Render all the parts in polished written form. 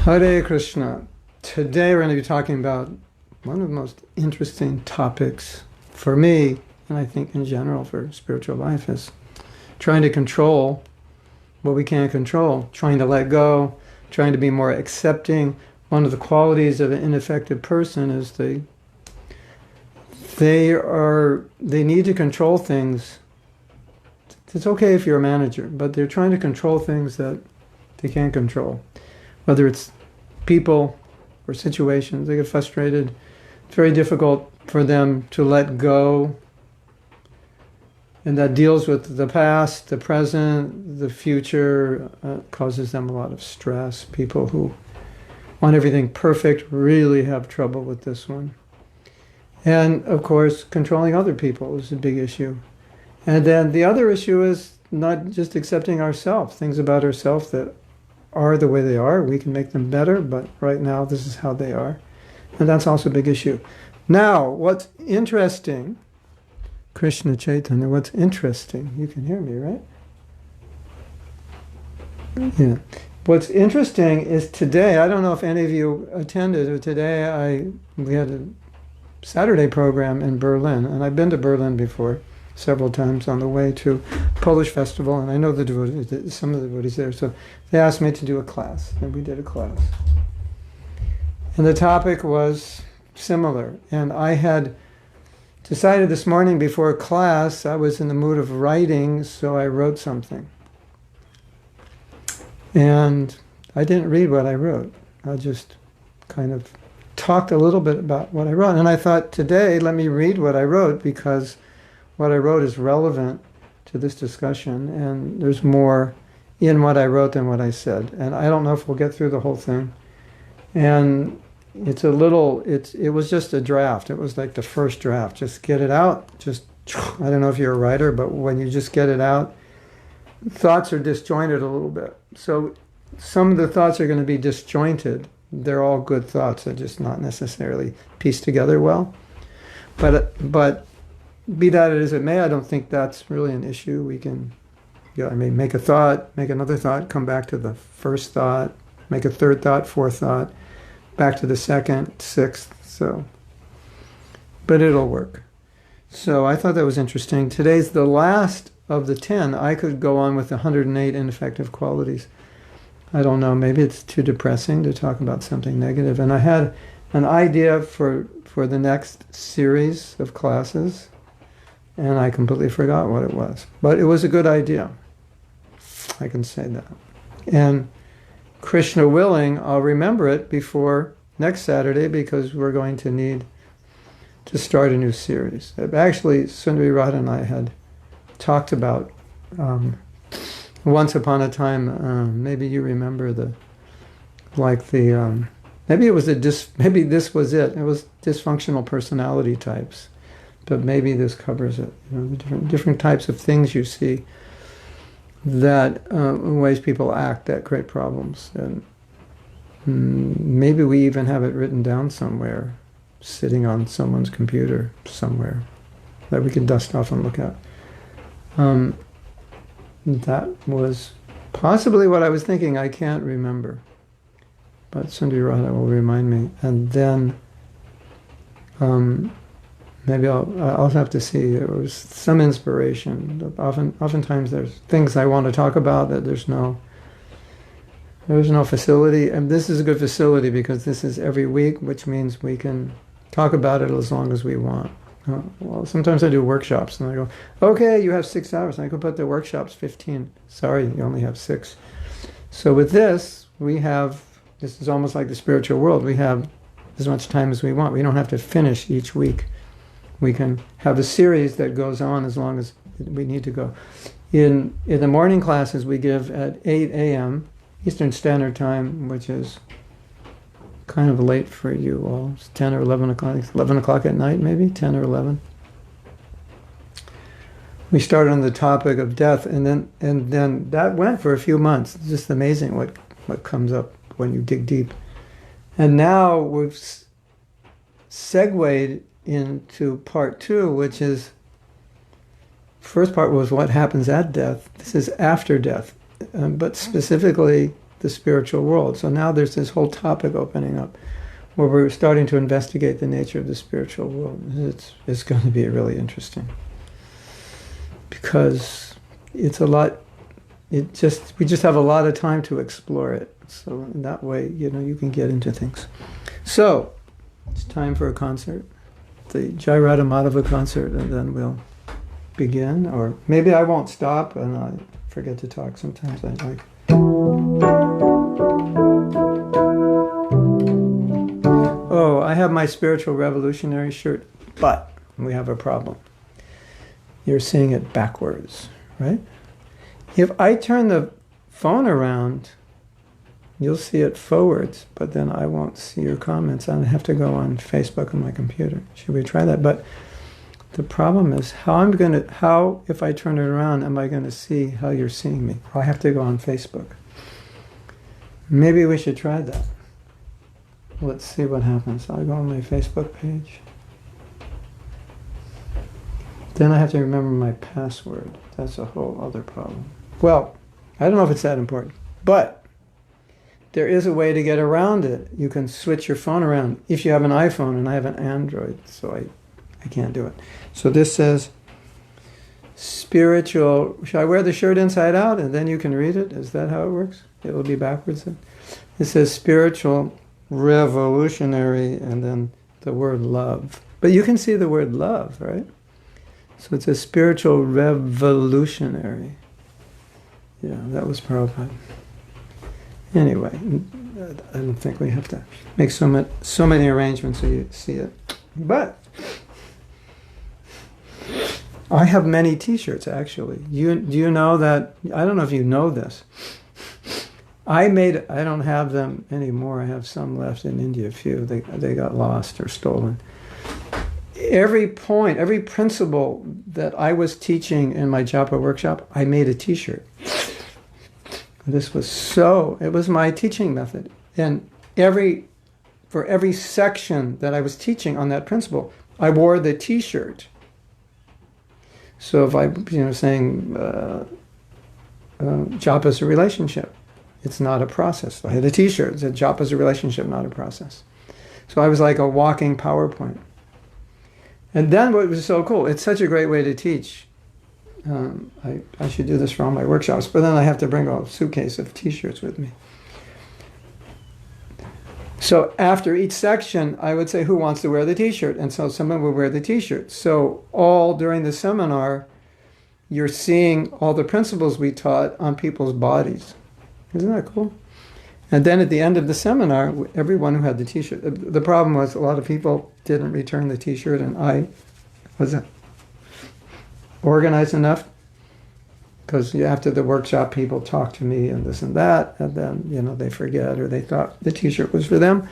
Hare Krishna. Today we're going to be talking about one of the most interesting topics for me, and I think in general for spiritual life, is trying to control what we can't control, trying to let go, trying to be more accepting. One of the qualities of an ineffective person is they need to control things. It's okay if you're a manager, but they're trying to control things that they can't control. Whether it's people or situations, they get frustrated. It's very difficult for them to let go. And that deals with the past, the present, the future, causes them a lot of stress. People who want everything perfect really have trouble with this one. And of course, controlling other people is a big issue. And then the other issue is not just accepting ourselves, things about ourselves that are the way they are. We can make them better, but right now this is how they are. And that's also a big issue. Now, what's interesting, Krishna Chaitanya, what's interesting, you can hear me, right? Yeah. What's interesting is today, I don't know if any of you attended, but today we had a Saturday program in Berlin, and I've been to Berlin before several times on the way to Polish festival, and I know the devotees, some of the devotees there, so they asked me to do a class, and we did a class. And the topic was similar, and I had decided this morning before class I was in the mood of writing, so I wrote something. And I didn't read what I wrote. I just kind of talked a little bit about what I wrote, and I thought today let me read what I wrote, because what I wrote is relevant to this discussion, and there's more in what I wrote than what I said. And I don't know if we'll get through the whole thing. And it was just a draft. It was like the first draft. Just get it out. I don't know if you're a writer, but when you just get it out, thoughts are disjointed a little bit. So some of the thoughts are going to be disjointed. They're all good thoughts. They're just not necessarily pieced together well. But be that as it may, I don't think that's really an issue. We can, I may make a thought, make another thought, come back to the first thought, make a third thought, fourth thought, back to the second, sixth, but it'll work. So I thought that was interesting. Today's the last of the 10. I could go on with 108 ineffective qualities. I don't know, maybe it's too depressing to talk about something negative. And I had an idea for the next series of classes, and I completely forgot what it was. But it was a good idea. I can say that. And Krishna willing, I'll remember it before next Saturday, because we're going to need to start a new series. Actually, Sundari Radha and I had talked about once upon a time, maybe you remember maybe this was it. It was dysfunctional personality types. But maybe this covers it. The different types of things you see, that ways people act that create problems. And maybe we even have it written down somewhere, sitting on someone's computer somewhere, that we can dust off and look at. That was possibly what I was thinking. I can't remember. But Sundari Radha will remind me. And then maybe I'll have to see. There was some inspiration. Oftentimes there's things I want to talk about that there's no facility. And this is a good facility, because this is every week, which means we can talk about it as long as we want. Well, sometimes I do workshops, and I go, okay, you have 6 hours. And I go, but the workshop's 15. Sorry, you only have 6. So with this is almost like the spiritual world. We have as much time as we want. We don't have to finish each week. We can have a series that goes on as long as we need to go. In the morning classes we give at 8 a.m. Eastern Standard Time, which is kind of late for you all. It's 10 or 11 o'clock. It's 11 o'clock at night, maybe 10 or 11. We started on the topic of death, and then that went for a few months. It's just amazing what comes up when you dig deep. And now we've segued into part 2, which is, first part was what happens at death. This is after death. But specifically, the spiritual world. So now there's this whole topic opening up where we're starting to investigate the nature of the spiritual world. It's going to be really interesting because it's a lot. We just have a lot of time to explore it. So in that way, you can get into things. So it's time for a concert, the Jairada Madhava concert, and then we'll begin. Or maybe I won't stop and I forget to talk. Sometimes I like. Oh, I have my spiritual revolutionary shirt, but we have a problem. You're seeing it backwards, right? If I turn the phone around, you'll see it forwards, but then I won't see your comments. I have to go on Facebook on my computer. Should we try that? But the problem is how if I turn it around, am I going to see how you're seeing me? I have to go on Facebook. Maybe we should try that. Let's see what happens. I'll go on my Facebook page. Then I have to remember my password. That's a whole other problem. Well, I don't know if it's that important, but there is a way to get around it. You can switch your phone around if you have an iPhone, and I have an Android, so I can't do it. So this says spiritual. Should I wear the shirt inside out and then you can read it? Is that how it works? It will be backwards then. It says spiritual revolutionary and then the word love. But you can see the word love, right? So it's a spiritual revolutionary. Yeah, that was Prabhupada. Anyway, I don't think we have to make so many arrangements so you see it. But I have many T-shirts, actually. Do you know that? I don't know if you know this. I don't have them anymore. I have some left in India, a few. They got lost or stolen. Every point, every principle that I was teaching in my japa workshop, I made a T-shirt. It was my teaching method. And for every section that I was teaching on that principle, I wore the T-shirt. So if I, saying japa is a relationship, it's not a process. I had a T-shirt that said japa is a relationship, not a process. So I was like a walking PowerPoint. And then what was so cool, it's such a great way to teach. I should do this for all my workshops, but then I have to bring a suitcase of T-shirts with me. So after each section, I would say, who wants to wear the T-shirt? And so someone would wear the T-shirt. So all during the seminar, you're seeing all the principles we taught on people's bodies. Isn't that cool? And then at the end of the seminar, everyone who had the T-shirt, the problem was a lot of people didn't return the T-shirt, and I wasn't organized enough, because after the workshop, people talk to me and this and that, and then, they forget, or they thought the T-shirt was for them.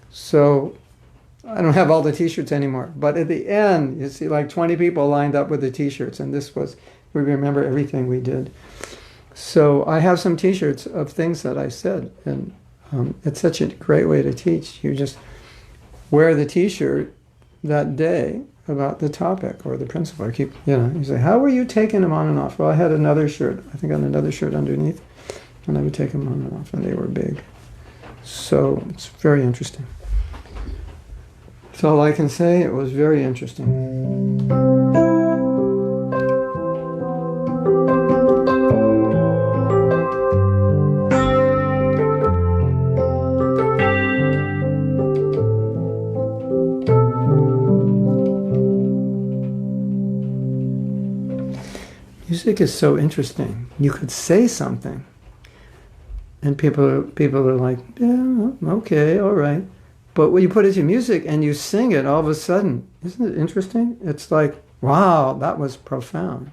So I don't have all the T-shirts anymore. But at the end, you see like 20 people lined up with the T-shirts, and we remember everything we did. So I have some T-shirts of things that I said, and it's such a great way to teach. You just wear the T-shirt that day about the topic or the principle. You say, how were you taking them on and off? Well, I had another shirt, I think on another shirt underneath, and I would take them on and off, and they were big. So it's very interesting. That's all I can say. It was very interesting. Music is so interesting. You could say something, and people are like, yeah, okay, all right. But when you put it to music and you sing it, all of a sudden, isn't it interesting? It's like, wow, that was profound.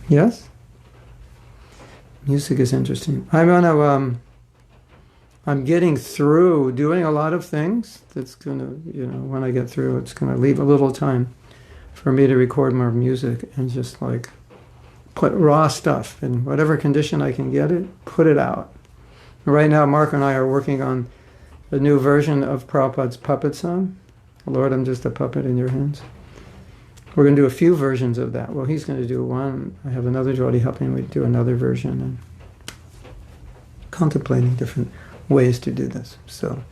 Yes? Music is interesting. I'm getting through doing a lot of things. That's going to, when I get through, it's going to leave a little time for me to record more music and just like put raw stuff in whatever condition I can get it, put it out. Right now, Mark and I are working on a new version of Prabhupada's puppet song. Lord, I'm just a puppet in your hands. We're going to do a few versions of that. Well, he's going to do one. I have another devotee helping me do another version. And contemplating different ways to do this. So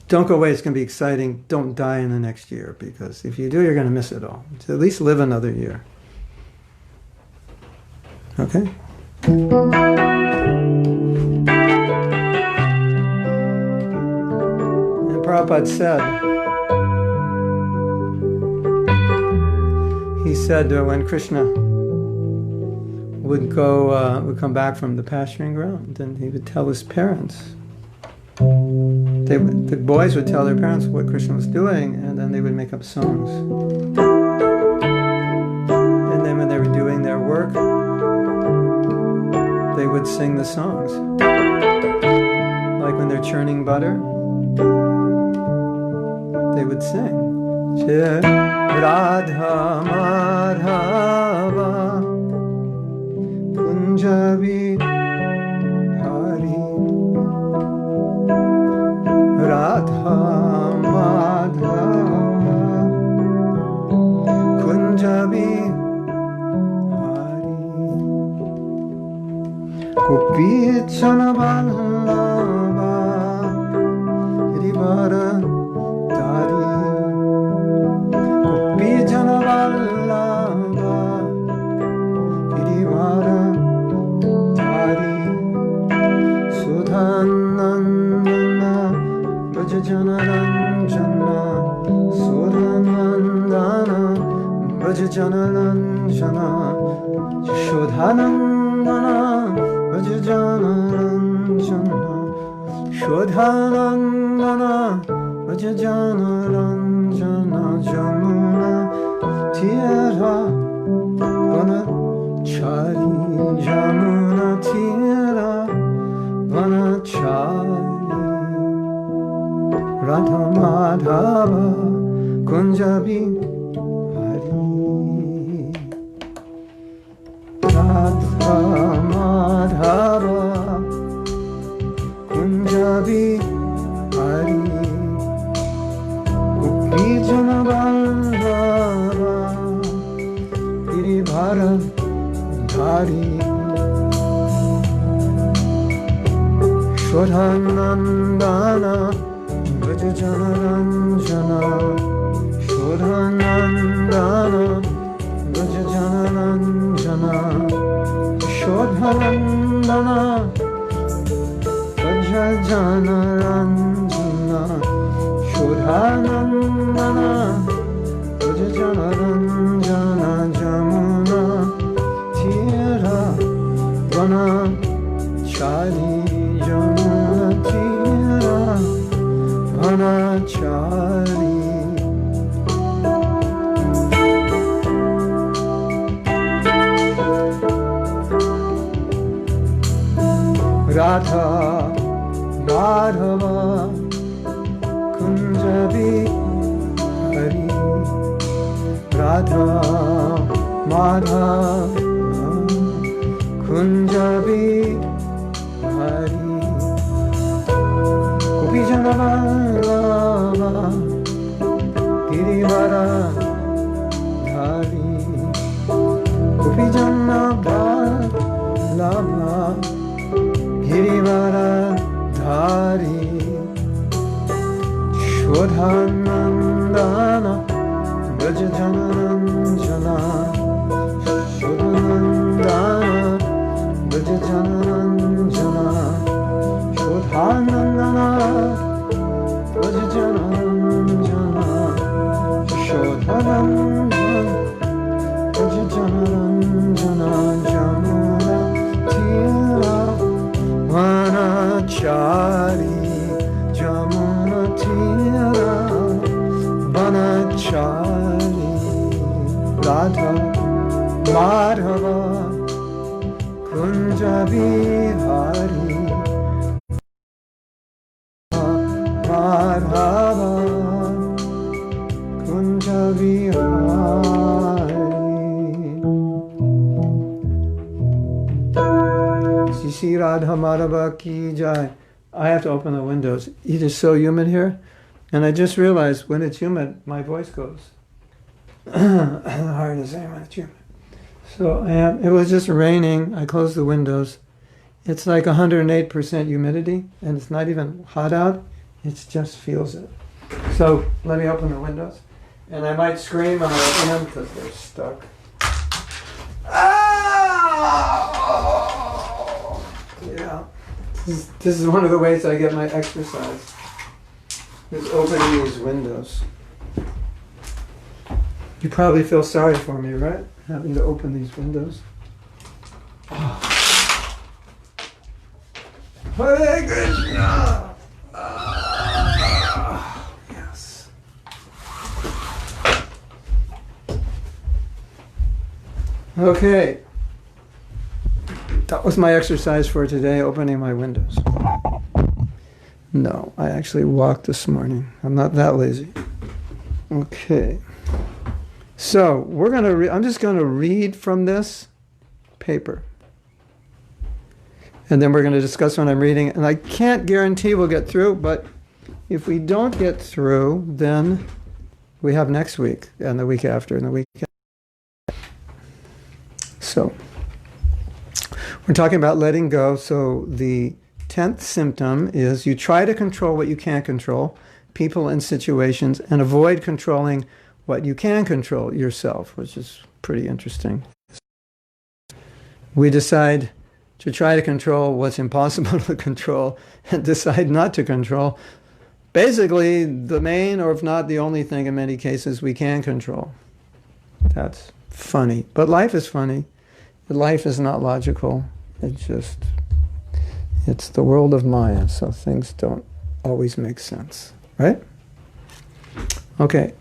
don't go away. It's going to be exciting. Don't die in the next year, because if you do, you're going to miss it all. So at least live another year. Okay? And Prabhupada said, he said when Krishna would come back from the pasturing ground, and he would tell his parents. The boys would tell their parents what Krishna was doing, and then they would make up songs. And then when they were doing their work, they would sing the songs. Like when they're churning butter, they would sing. Radha Madhava Kunjabi Hari Radha Madhava Kunjabi Hari Gopi Chanavallabha Girivara Dari Gopi Chanavallabha Girivara Dari Sudhanandana Bhajanaranjana Sudhanandana Bhajanaranjana Shodhanandana Bhajanaranjana Shodhanandana Bhajanaranjana Jamuna Tira Vanachari Jamuna Tira Vanachari Radha Madhava Kunjabi Hari Radha Madhava Kunjabi Hari Gopi Janavallabha Girivara Dhari Shodhanandana Bhajanaranjana Shodhanandana Bhajanaranjana Shodhanandana Bhajanaranjana Shodhanandana Bhajanaranjana Jamuna Tira Vanachari Jamuna Tira Vanachari Radha Madhava Kunjabi Hari Radha Madhava Kunjabi Hari Gopi Janavallabha Girivara Dhari Gopi Janavallabha Girivara Dhari Shodhanandana Bhajanaranjana Shodhanandana Bhajanaranjana Shodhanandana Bhajanaranjana Shodhanandana Bhajanaranjana Jamuna Tira Vanachari Jamuna Tira Vanachari Radha Madhava Kunjabi Hari Madhava Kunjabi Hari. Shri Radha Madhava Ki Jai. I have to open the windows. It is so humid here. And I just realized when it's humid, my voice goes. Hard to say when it's humid. So it was just raining. I closed the windows. It's like 108% humidity, and it's not even hot out. It just feels it. So let me open the windows. And I might scream when I open them because they're stuck. Ah! Yeah. This is one of the ways I get my exercise, is opening these windows. You probably feel sorry for me, right? Having to open these windows. Oh. Hare Krishna! Yes. Okay. That was my exercise for today, opening my windows. No, I actually walked this morning. I'm not that lazy. Okay. So, I'm just going to read from this paper. And then we're going to discuss what I'm reading. And I can't guarantee we'll get through, but if we don't get through, then we have next week, and the week after, and the week after. So, we're talking about letting go. So, the 10th symptom is you try to control what you can't control, people and situations, and avoid controlling what you can control yourself, which is pretty interesting. We decide to try to control what's impossible to control and decide not to control. Basically, the main, or if not the only thing in many cases, we can control. That's funny. But life is funny. Life is not logical. It's the world of Maya, so things don't always make sense, right? Okay,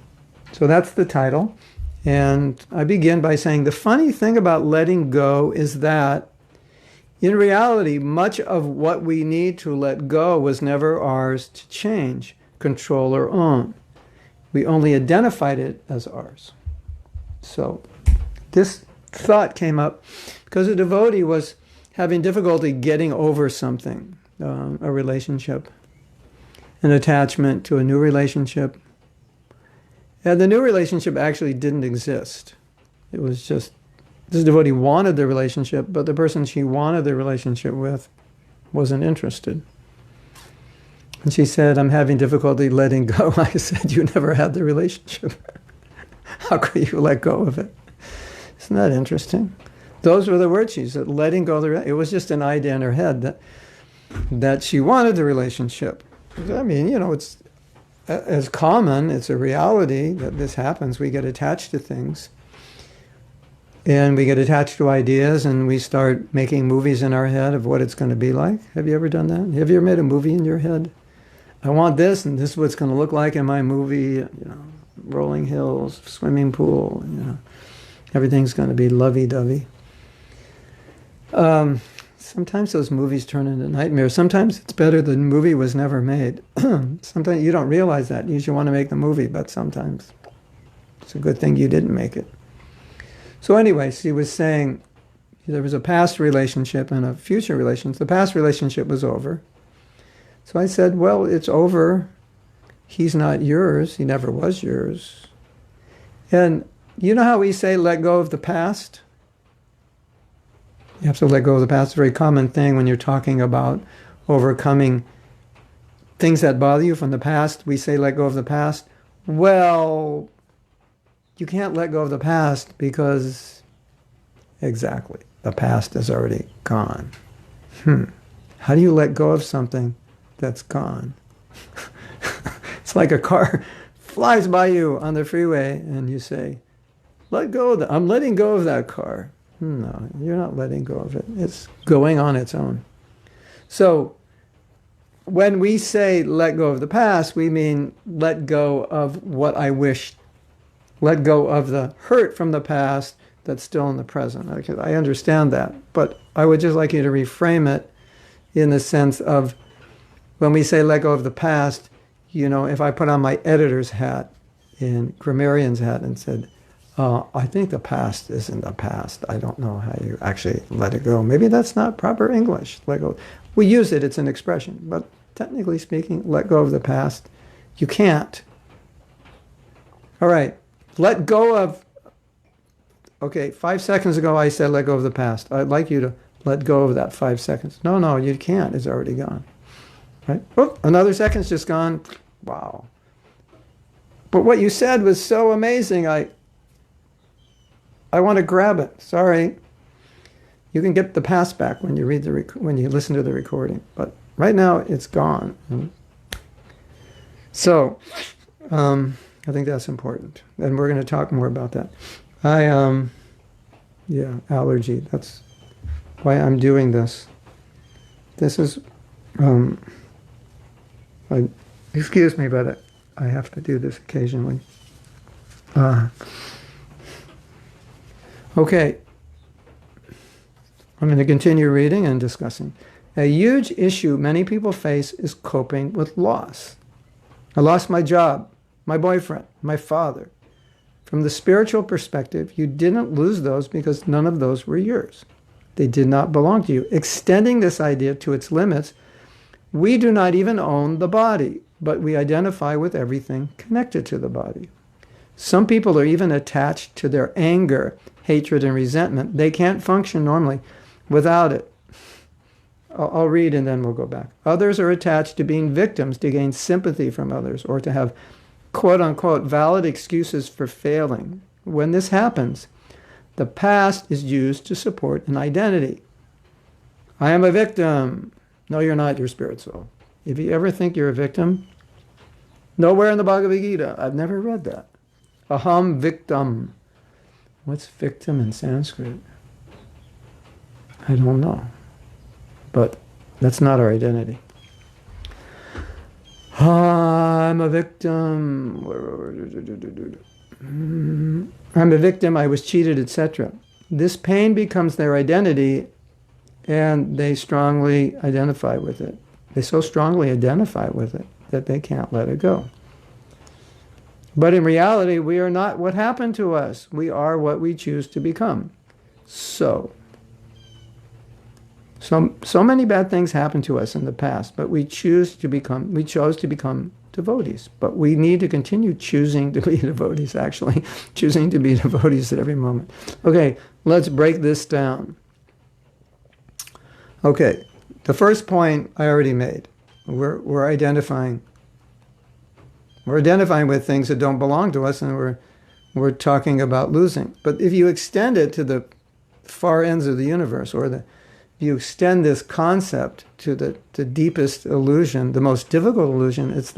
so that's the title. And I begin by saying the funny thing about letting go is that in reality, much of what we need to let go was never ours to change, control, or own. We only identified it as ours. So this thought came up because a devotee was having difficulty getting over something, a relationship, an attachment to a new relationship. And the new relationship actually didn't exist. It was just, this devotee wanted the relationship, but the person she wanted the relationship with wasn't interested. And she said, I'm having difficulty letting go. I said, you never had the relationship. How could you let go of it? Isn't that interesting? Those were the words she said, letting go of the relationship. It was just an idea in her head that she wanted the relationship. I mean, it's as common, it's a reality that this happens. We get attached to things. And we get attached to ideas, and we start making movies in our head of what it's going to be like. Have you ever done that? Have you ever made a movie in your head? I want this, and this is what it's going to look like in my movie. Rolling hills, swimming pool. Everything's going to be lovey-dovey. Sometimes those movies turn into nightmares. Sometimes it's better the movie was never made. Sometimes you don't realize that. You usually want to make the movie, but sometimes it's a good thing you didn't make it. So anyway, she was saying there was a past relationship and a future relationship. The past relationship was over. So I said, well, it's over. He's not yours. He never was yours. And you know how we say let go of the past? You have to let go of the past. It's a very common thing when you're talking about overcoming things that bother you from the past. We say let go of the past. Well, you can't let go of the past because, exactly, the past is already gone. How do you let go of something that's gone? It's like a car flies by you on the freeway and you say, let go of that. I'm letting go of that car. No, you're not letting go of it. It's going on its own. So when we say let go of the past, we mean let go of what I wish. Let go of the hurt from the past that's still in the present. I understand that, but I would just like you to reframe it in the sense of when we say let go of the past, if I put on my editor's hat and grammarian's hat and said, I think the past isn't the past. I don't know how you actually let it go. Maybe that's not proper English. Let go. We use it, it's an expression, but technically speaking, let go of the past, you can't. All right. Let go of, 5 seconds ago I said let go of the past. I'd like you to let go of that 5 seconds. No, you can't. It's already gone. Right? Oop, another second's just gone. Wow. But what you said was so amazing. I want to grab it. Sorry. You can get the past back when you when you listen to the recording. But right now, it's gone. So, I think that's important. And we're going to talk more about that. Allergy. That's why I'm doing this. This is, excuse me, but I have to do this occasionally. Okay. I'm going to continue reading and discussing. A huge issue many people face is coping with loss. I lost my job, my boyfriend, my father. From the spiritual perspective, you didn't lose those because none of those were yours. They did not belong to you. Extending this idea to its limits, we do not even own the body, but we identify with everything connected to the body. Some people are even attached to their anger, hatred, and resentment. They can't function normally without it. I'll read and then we'll go back. Others are attached to being victims to gain sympathy from others or to have quote-unquote valid excuses for failing. When this happens, the past is used to support an identity. I am a victim. No, you're not, your spirit soul. If you ever think you're a victim, nowhere in the Bhagavad Gita. I've never read that. Aham victim. What's victim in Sanskrit? I don't know. But that's not our identity. I'm a victim. I'm a victim, I was cheated, etc. This pain becomes their identity and they strongly identify with it. They so strongly identify with it that they can't let it go. But in reality, we are not what happened to us. We are what we choose to become. So many bad things happened to us in the past, but we chose to become devotees. But we need to continue choosing to be devotees, actually. Choosing to be devotees at every moment. Okay, let's break this down. Okay, the first point I already made. We're identifying with things that don't belong to us, and we're talking about losing. But if you extend it to the far ends of the universe, or you extend this concept to the deepest illusion, the most difficult illusion, it's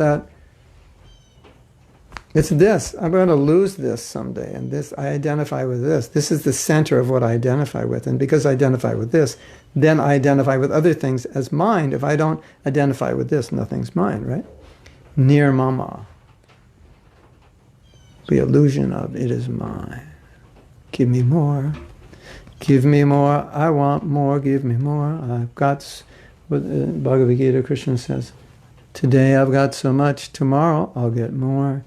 this. I'm going to lose this someday, and this, I identify with this. This is the center of what I identify with, and because I identify with this, then I identify with other things as mine. If I don't identify with this, nothing's mine, right? Nirmama. The illusion of it is mine. Give me more. Give me more. I want more. Give me more. I've got, what Bhagavad Gita, Krishna says, today I've got so much. Tomorrow I'll get more.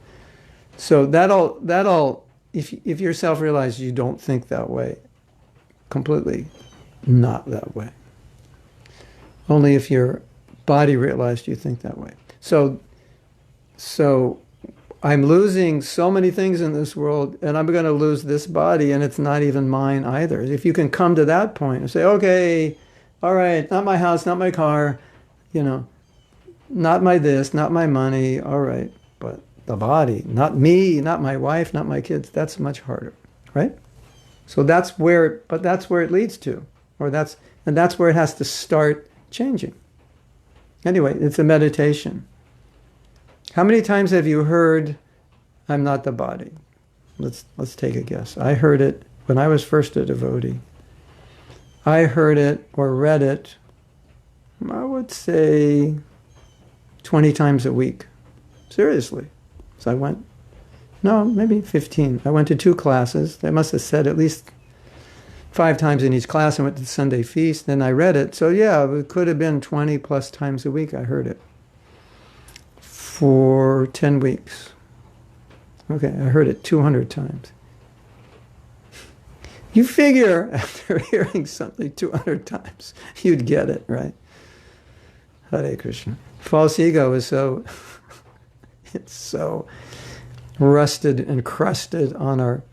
So that'll. If you're self-realized, you don't think that way. Completely, not that way. Only if you're body realized, you think that way. So I'm losing so many things in this world, and I'm going to lose this body, and it's not even mine either. If you can come to that point and say, okay, all right, not my house, not my car, not my this, not my money, all right, but the body, not me, not my wife, not my kids, that's much harder, right? So that's where it leads to, and that's where it has to start changing. Anyway, it's a meditation. How many times have you heard, I'm not the body? Let's take a guess. I heard it when I was first a devotee. I heard it or read it, I would say 20 times a week. Seriously. So maybe 15. I went to 2 classes. They must have said at least 5 times in each class. I went to the Sunday feast, then I read it. So yeah, it could have been 20 plus times a week I heard it. For 10 weeks. Okay, I heard it 200 times. You figure after hearing something 200 times, you'd get it, right? Hare Krishna. False ego is it's so rusted and crusted on our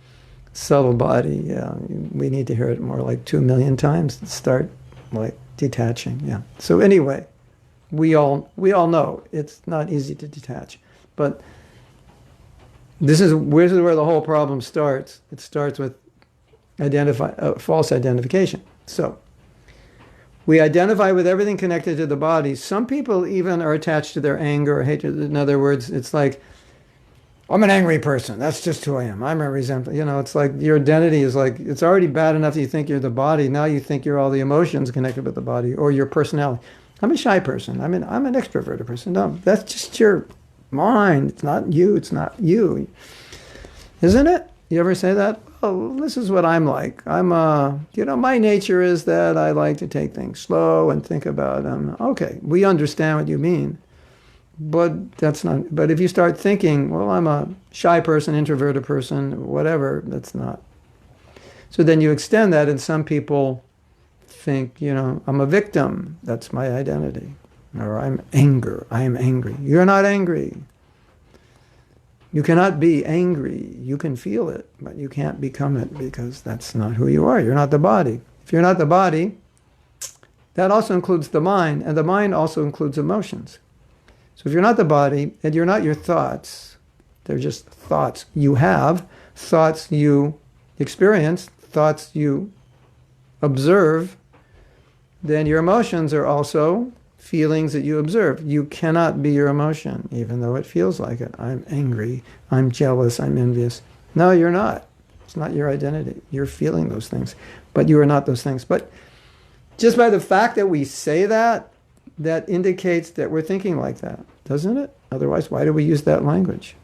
subtle body. Yeah, we need to hear it more like 2 million times to start like detaching. Yeah. So anyway, we all know it's not easy to detach, but this is where the whole problem starts. It starts with false identification. So we identify with everything connected to the body. Some people even are attached to their anger or hatred. In other words, it's like, I'm an angry person. That's just who I am. I'm a resentful. It's like your identity is like, it's already bad enough that you think you're the body. Now you think you're all the emotions connected with the body or your personality. I'm a shy person. I'm an extroverted person. No, that's just your mind. It's not you. It's not you. Isn't it? You ever say that? Oh, this is what I'm like. My nature is that I like to take things slow and think about them. Okay, we understand what you mean. But that's not, but if you start thinking, well, I'm a shy person, introverted person, whatever, that's not. So then you extend that, and some people think, I'm a victim. That's my identity. Or I am angry. You're not angry. You cannot be angry. You can feel it, but you can't become it because that's not who you are. You're not the body. If you're not the body, that also includes the mind, and the mind also includes emotions. So if you're not the body, and you're not your thoughts, they're just thoughts you have, thoughts you experience, thoughts you observe, then your emotions are also feelings that you observe. You cannot be your emotion, even though it feels like it. I'm angry, I'm jealous, I'm envious. No, you're not. It's not your identity. You're feeling those things, but you are not those things. But just by the fact that we say that, that indicates that we're thinking like that, doesn't it? Otherwise, why do we use that language?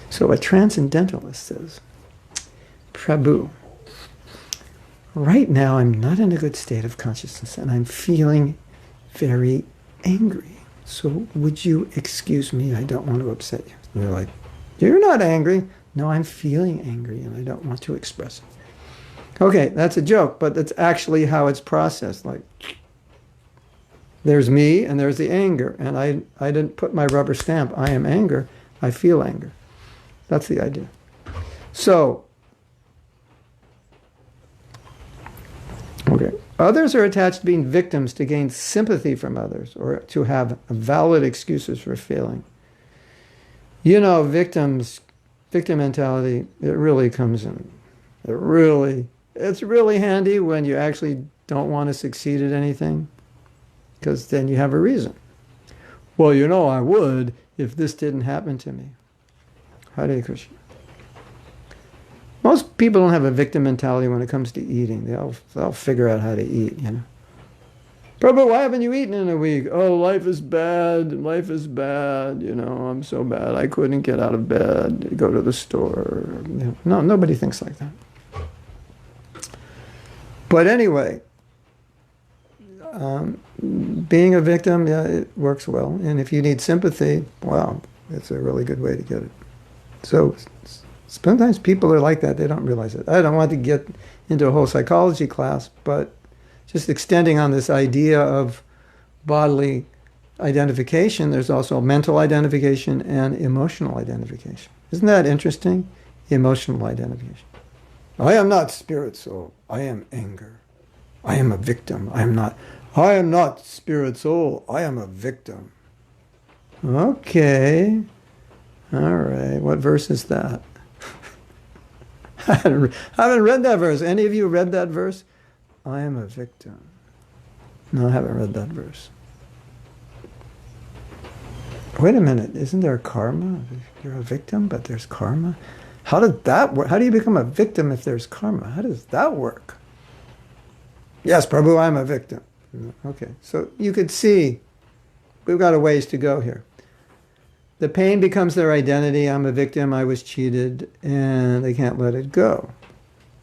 So a transcendentalist says, Prabhu, right now I'm not in a good state of consciousness and I'm feeling very angry. So would you excuse me? I don't want to upset you. And you're like, you're not angry. No, I'm feeling angry and I don't want to express it. Okay, that's a joke, but that's actually how it's processed. Like, there's me and there's the anger. And I didn't put my rubber stamp. I am anger. I feel anger. That's the idea. So, okay. Others are attached to being victims to gain sympathy from others or to have valid excuses for failing. Victim mentality, it really comes in. It's really handy when you actually don't want to succeed at anything, because then you have a reason. Well, I would if this didn't happen to me. Hare Krishna. Most people don't have a victim mentality when it comes to eating. They'll figure out how to eat, Prabhu, why haven't you eaten in a week? Oh, life is bad. Life is bad. I'm so bad. I couldn't get out of bed, go to the store. No, nobody thinks like that. But anyway, being a victim, yeah, it works well. And if you need sympathy, wow, it's a really good way to get it. So sometimes people are like that. They don't realize it. I don't want to get into a whole psychology class, but just extending on this idea of bodily identification, there's also mental identification and emotional identification. Isn't that interesting? Emotional identification. I am not spirit soul. I am anger. I am a victim. I am not spirit soul. I am a victim. Okay. All right. What verse is that? I haven't read that verse. Any of you read that verse? I am a victim. No, I haven't read that verse. Wait a minute. Isn't there karma? You're a victim, but there's karma? How does that work? How do you become a victim if there's karma? How does that work? Yes, Prabhu, I'm a victim. Okay, so you could see we've got a ways to go here. The pain becomes their identity. I'm a victim. I was cheated, and they can't let it go.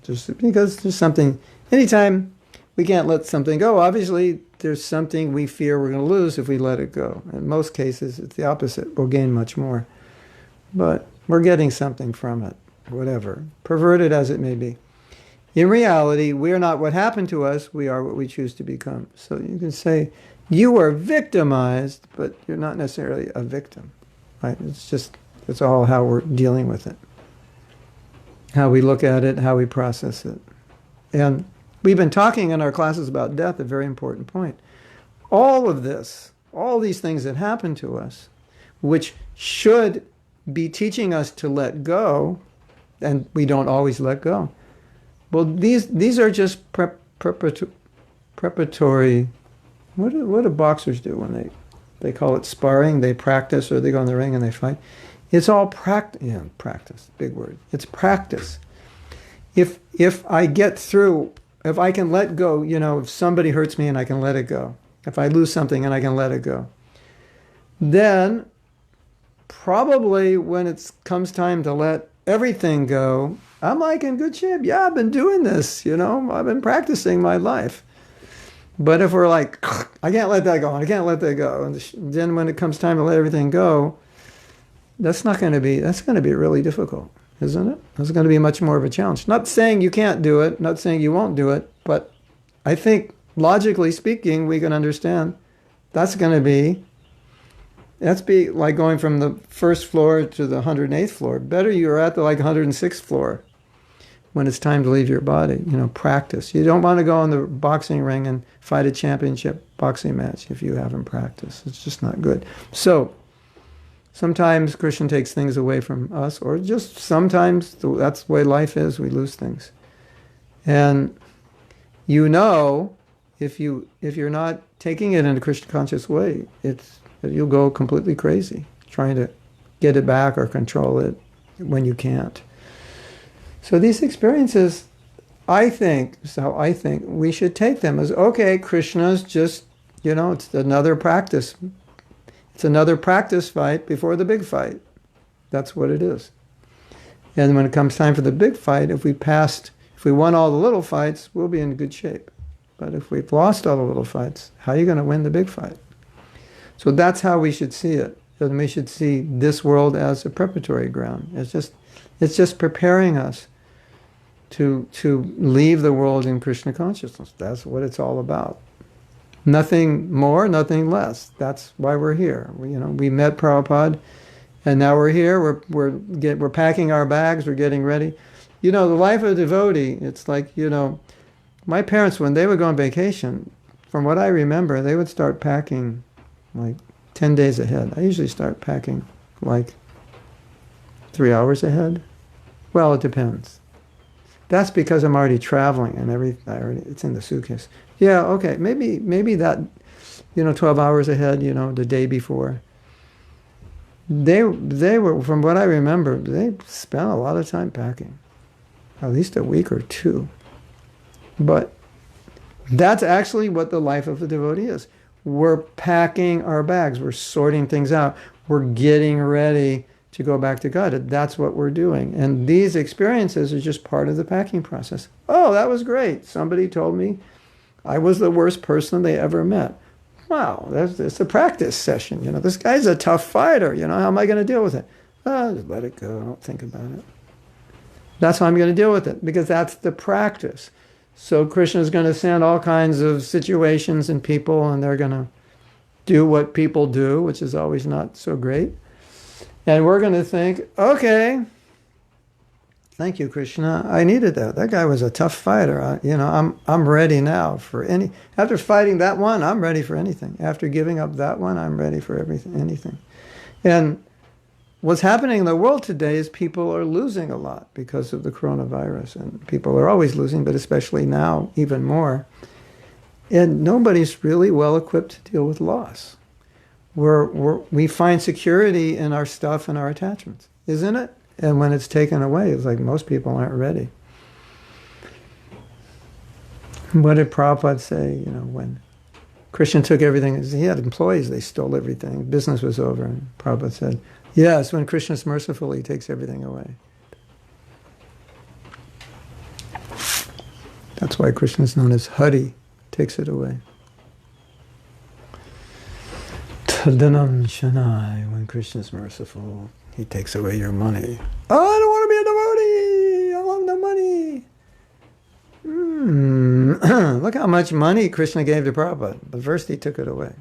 Just because there's something. Anytime we can't let something go, obviously there's something we fear we're going to lose if we let it go. In most cases, it's the opposite. We'll gain much more. But we're getting something from it, whatever, perverted as it may be. In reality, we are not what happened to us. We are what we choose to become. So you can say, you are victimized, but you're not necessarily a victim. Right? It's all how we're dealing with it. How we look at it, how we process it. And We've been talking in our classes about death, a very important point. All of this, all these things that happen to us, which should be teaching us to let go, and we don't always let go. Well, these are just preparatory. What do boxers do when they call it sparring? They practice, or they go in the ring and they fight. It's all practice. Yeah, practice. Big word. It's practice. If I get through, if I can let go, if somebody hurts me and I can let it go, if I lose something and I can let it go, then probably when it comes time to let everything go, I'm like in good shape. Yeah, I've been doing this, I've been practicing my life. But if we're like, I can't let that go, and I can't let that go, and then when it comes time to let everything go, that's going to be really difficult, isn't it? It's going to be much more of a challenge. Not saying you can't do it, not saying you won't do it, but I think logically speaking, we can understand that's be like going from the first floor to the 108th floor. Better you're at the 106th floor when it's time to leave your body. Practice. You don't want to go in the boxing ring and fight a championship boxing match if you haven't practiced. It's just not good. So sometimes Krishna takes things away from us, or just sometimes that's the way life is. We lose things. And if you're not taking it in a Krishna conscious way, you'll go completely crazy trying to get it back or control it when you can't. So these experiences, I think we should take them as, okay, Krishna's just, it's another practice. It's another practice fight before the big fight. That's what it is. And when it comes time for the big fight, if we won all the little fights, we'll be in good shape. But if we've lost all the little fights, how are you going to win the big fight? So that's how we should see it. And we should see this world as a preparatory ground. It's just preparing us to leave the world in Krishna consciousness. That's what it's all about. Nothing more, nothing less. That's why we're here. We met Prabhupada, and now we're here. We're packing our bags. We're getting ready. The life of a devotee. It's like my parents, when they would go on vacation, from what I remember, they would start packing like 10 days ahead. I usually start packing like 3 hours ahead. Well, it depends. That's because I'm already traveling and it's in the suitcase. Yeah, okay, maybe that, 12 hours ahead, the day before. They were, from what I remember, they spent a lot of time packing, at least a week or two. But that's actually what the life of a devotee is. We're packing our bags. We're sorting things out. We're getting ready to go back to God. That's what we're doing. And these experiences are just part of the packing process. Oh, that was great. Somebody told me I was the worst person they ever met. Wow, it's a practice session. This guy's a tough fighter. How am I going to deal with it? Just let it go. Don't think about it. That's how I'm going to deal with it, because that's the practice. So Krishna is going to send all kinds of situations and people, and they're going to do what people do, which is always not so great. And we're going to think, okay, thank you, Krishna. I needed that. That guy was a tough fighter. I'm ready now for after fighting that one, I'm ready for anything. After giving up that one, I'm ready for anything. And what's happening in the world today is people are losing a lot because of the coronavirus. And people are always losing, but especially now, even more. And nobody's really well equipped to deal with loss. We find security in our stuff and our attachments, isn't it? And when it's taken away, it's like most people aren't ready. What did Prabhupada say, when Krishna took everything? He had employees, they stole everything. Business was over. And Prabhupada said, yes, when Krishna's merciful, he takes everything away. That's why Krishna is known as Hari, takes it away. Taddanam Shanai, when Krishna's merciful, he takes away your money. Oh, I don't want to be a devotee. I want the money. Look how much money Krishna gave to Prabhupada. But first he took it away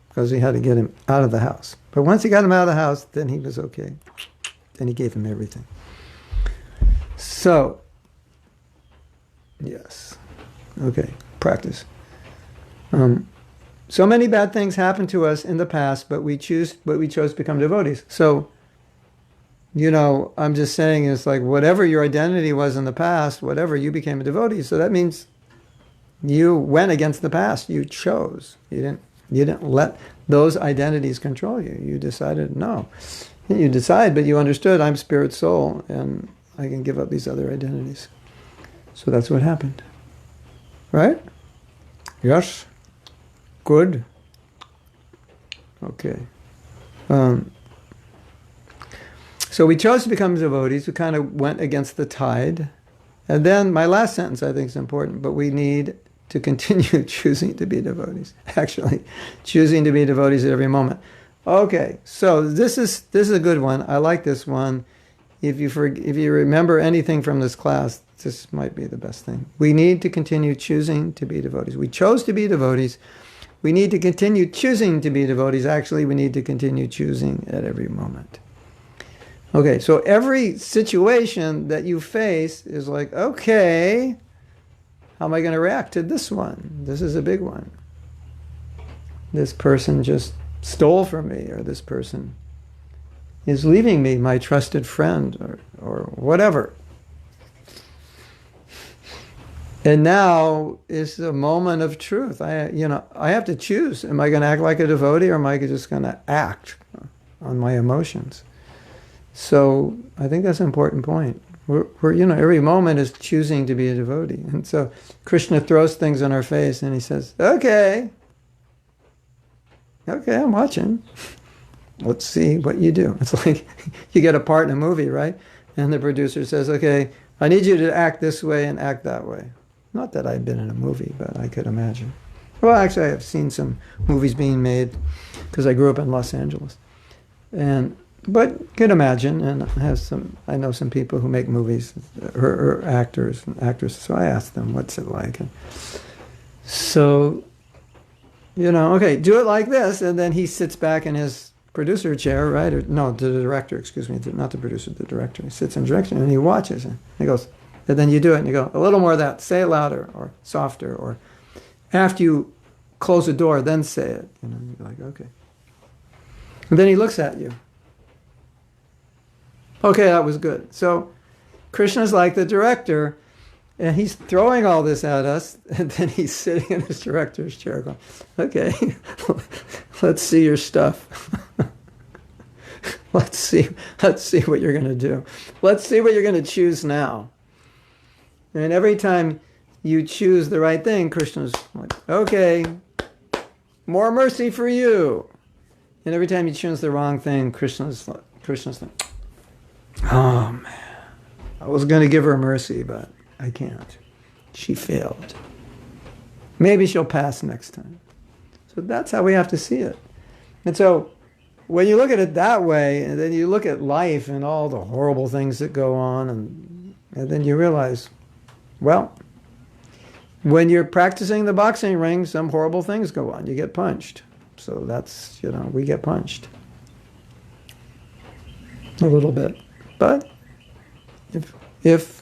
because he had to get him out of the house. But once he got him out of the house, then he was okay. Then he gave him everything. So, yes. Okay, practice. So many bad things happened to us in the past, but we chose to become devotees. So, I'm just saying it's like whatever your identity was in the past, whatever, you became a devotee. So that means you went against the past. You chose. You didn't let those identities control you. You decided no. You decide, but you understood I'm spirit soul and I can give up these other identities. So that's what happened. Right? Yes. Good. Okay. So we chose to become devotees. We kind of went against the tide. And then my last sentence I think is important, but we need to continue choosing to be devotees. Actually, choosing to be devotees at every moment. Okay, so this is a good one. I like this one. If you remember anything from this class, this might be the best thing. We need to continue choosing to be devotees. We chose to be devotees. We need to continue choosing to be devotees. Actually, we need to continue choosing at every moment. Okay, so every situation that you face is like, okay, how am I going to react to this one? This is a big one. This person just stole from me, or this person is leaving me, my trusted friend, or whatever. And now is the moment of truth. I have to choose. Am I going to act like a devotee, or am I just going to act on my emotions? So I think that's an important point. We're every moment is choosing to be a devotee. And so Krishna throws things in our face and he says, okay, I'm watching. Let's see what you do. It's like you get a part in a movie, right? And the producer says, okay, I need you to act this way and act that way. Not that I've been in a movie, but I could imagine. Well, actually, I have seen some movies being made because I grew up in Los Angeles. But could imagine, and I know some people who make movies, or actors and actresses, so I asked them, what's it like? And so, okay, do it like this, and then he sits back in his producer chair, right? Or, no, the director, excuse me, not the producer, the director. He sits in direction, and he watches, and he goes, and then you do it, and you go, a little more of that, say it louder, or softer, or after you close the door, then say it. You're like, okay. And then he looks at you. Okay, that was good. So Krishna's like the director, and he's throwing all this at us, and then he's sitting in his director's chair going, okay, let's see your stuff. Let's see what you're going to do. Let's see what you're going to choose now. And every time you choose the right thing, Krishna's like, okay, more mercy for you. And every time you choose the wrong thing, Krishna's like, oh man, I was going to give her mercy, but I can't. She failed. Maybe she'll pass next time. So that's how we have to see it. And so when you look at it that way, and then you look at life and all the horrible things that go on, and then you realize, well, when you're practicing the boxing ring, some horrible things go on. You get punched. So that's, we get punched. A little bit. But if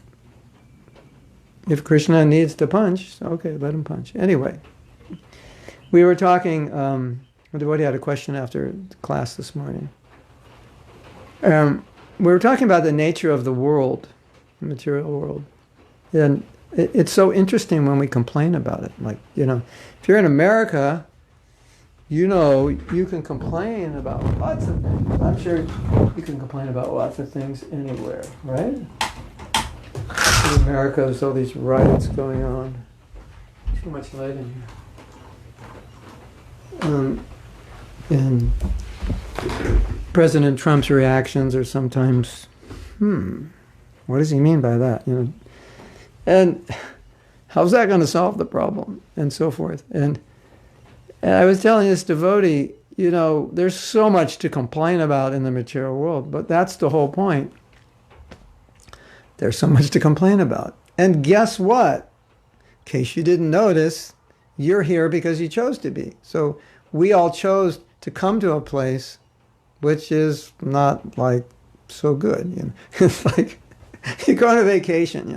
Krishna needs to punch, okay, let him punch. Anyway, we were talking, a devotee had a question after class this morning. We were talking about the nature of the world, the material world. And it's so interesting when we complain about it. Like, if you're in America, you can complain about lots of things. I'm sure you can complain about lots of things anywhere, right? In America, there's all these riots going on. Too much light in here. And President Trump's reactions are sometimes, what does he mean by that? And how's that going to solve the problem? And so forth. And I was telling this devotee, there's so much to complain about in the material world, but that's the whole point. There's so much to complain about. And guess what? In case you didn't notice, you're here because you chose to be. So we all chose to come to a place which is not like so good. It's like you go on a vacation,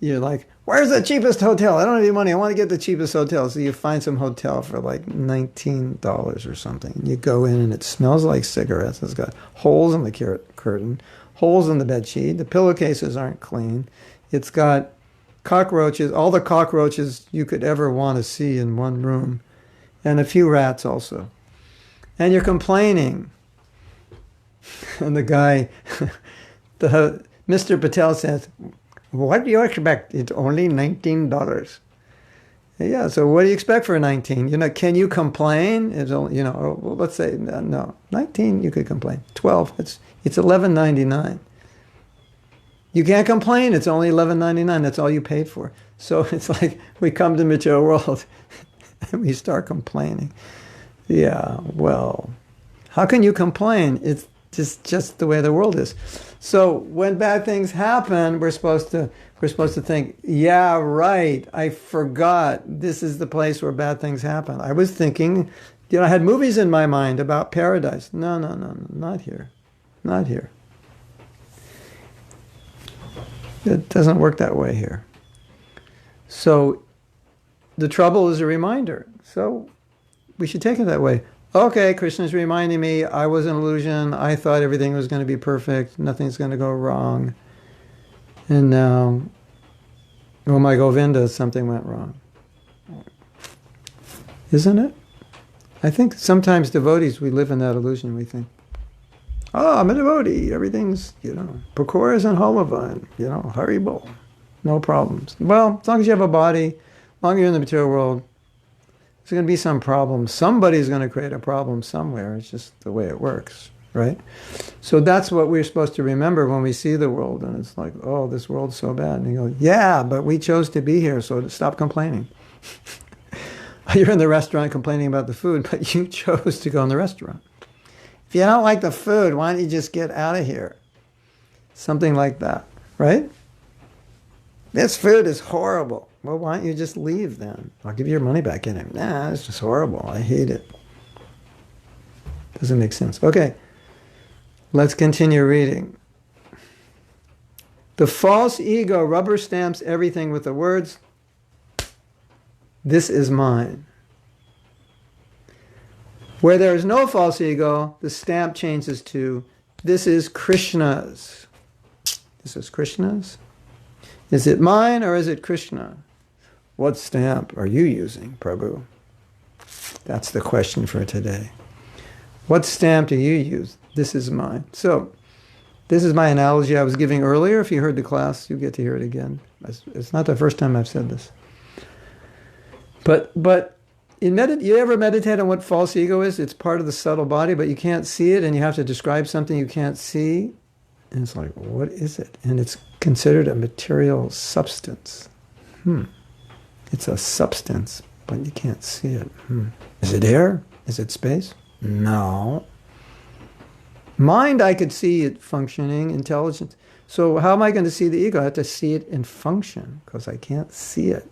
you're like, Where's the cheapest hotel? I don't have any money. I want to get the cheapest hotel. So you find some hotel for like $19 or something. You go in and it smells like cigarettes. It's got holes in the curtain, holes in the bed sheet. The pillowcases aren't clean. It's got cockroaches, all the cockroaches you could ever want to see in one room, and a few rats also. And you're complaining. And the guy, Mr. Patel says, what do you expect? It's only $19. Yeah, so what do you expect for 19? Can you complain? It's only, well, let's say, no, 19 you could complain. 12, it's $11.99. You can't complain, it's only $11.99. That's all you paid for. So it's like we come to the material world and we start complaining. Yeah, well, how can you complain? It's just the way the world is. So when bad things happen, we're supposed to think, yeah, right, I forgot. This is the place where bad things happen. I was thinking, I had movies in my mind about paradise. No, not here. Not here. It doesn't work that way here. So the trouble is a reminder. So we should take it that way. Okay, Krishna's reminding me I was an illusion. I thought everything was going to be perfect. Nothing's going to go wrong. And now, oh my Govinda, something went wrong. Isn't it? I think sometimes devotees, we live in that illusion. We think, oh, I'm a devotee. Everything's, pakoras and halava, and, haribol. No problems. Well, as long as you have a body, as long as you're in the material world, there's going to be some problem. Somebody's going to create a problem somewhere. It's just the way it works, right? So that's what we're supposed to remember when we see the world. And it's like, oh, this world's so bad. And you go, yeah, but we chose to be here, so stop complaining. You're in the restaurant complaining about the food, but you chose to go in the restaurant. If you don't like the food, why don't you just get out of here? Something like that, right? This food is horrible. Well, why don't you just leave then? I'll give you your money back in it. Nah, it's just horrible. I hate it. Doesn't make sense. Okay, let's continue reading. The false ego rubber stamps everything with the words, this is mine. Where there is no false ego, the stamp changes to, this is Krishna's. This is Krishna's? Is it mine or is it Krishna? What stamp are you using, Prabhu? That's the question for today. What stamp do you use? This is mine. So, this is my analogy I was giving earlier. If you heard the class, you get to hear it again. It's not the first time I've said this. But you ever meditate on what false ego is? It's part of the subtle body, but you can't see it, and you have to describe something you can't see. And it's like, what is it? And it's considered a material substance. It's a substance, but you can't see it. Is it air? Is it space? No. Mind, I could see it functioning, intelligence. So how am I going to see the ego? I have to see it in function, because I can't see it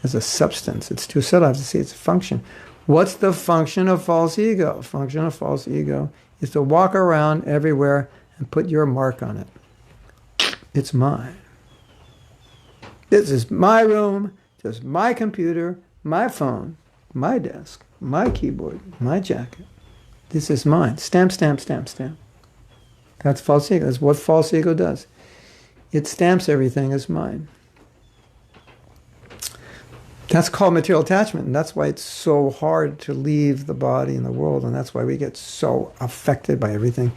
as a substance. It's too subtle. I have to see its function. What's the function of false ego? Function of false ego is to walk around everywhere and put your mark on it. It's mine. This is my room, just my computer, my phone, my desk, my keyboard, my jacket. This is mine. Stamp, stamp, stamp, stamp. That's false ego. That's what false ego does. It stamps everything as mine. That's called material attachment, and that's why it's so hard to leave the body and the world, and that's why we get so affected by everything,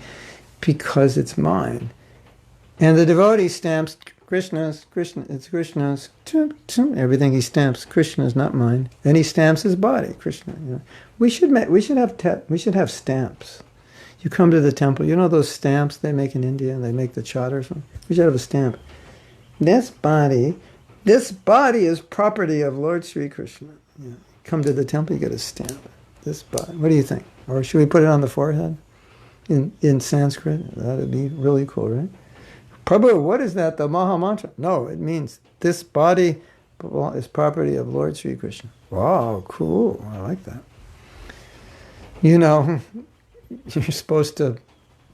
because it's mine. And the devotee stamps Krishna's, it's Krishna's, everything he stamps, Krishna's, not mine. And he stamps his body, Krishna. We should have stamps. You come to the temple, those stamps they make in India, and they make the chatters. We should have a stamp. This body is property of Lord Sri Krishna. Come to the temple, you get a stamp. This body. What do you think? Or should we put it on the forehead in Sanskrit? That'd be really cool, right? Prabhu, what is that? The Maha Mantra? No, it means this body is property of Lord Sri Krishna. Wow, cool. I like that. You're supposed to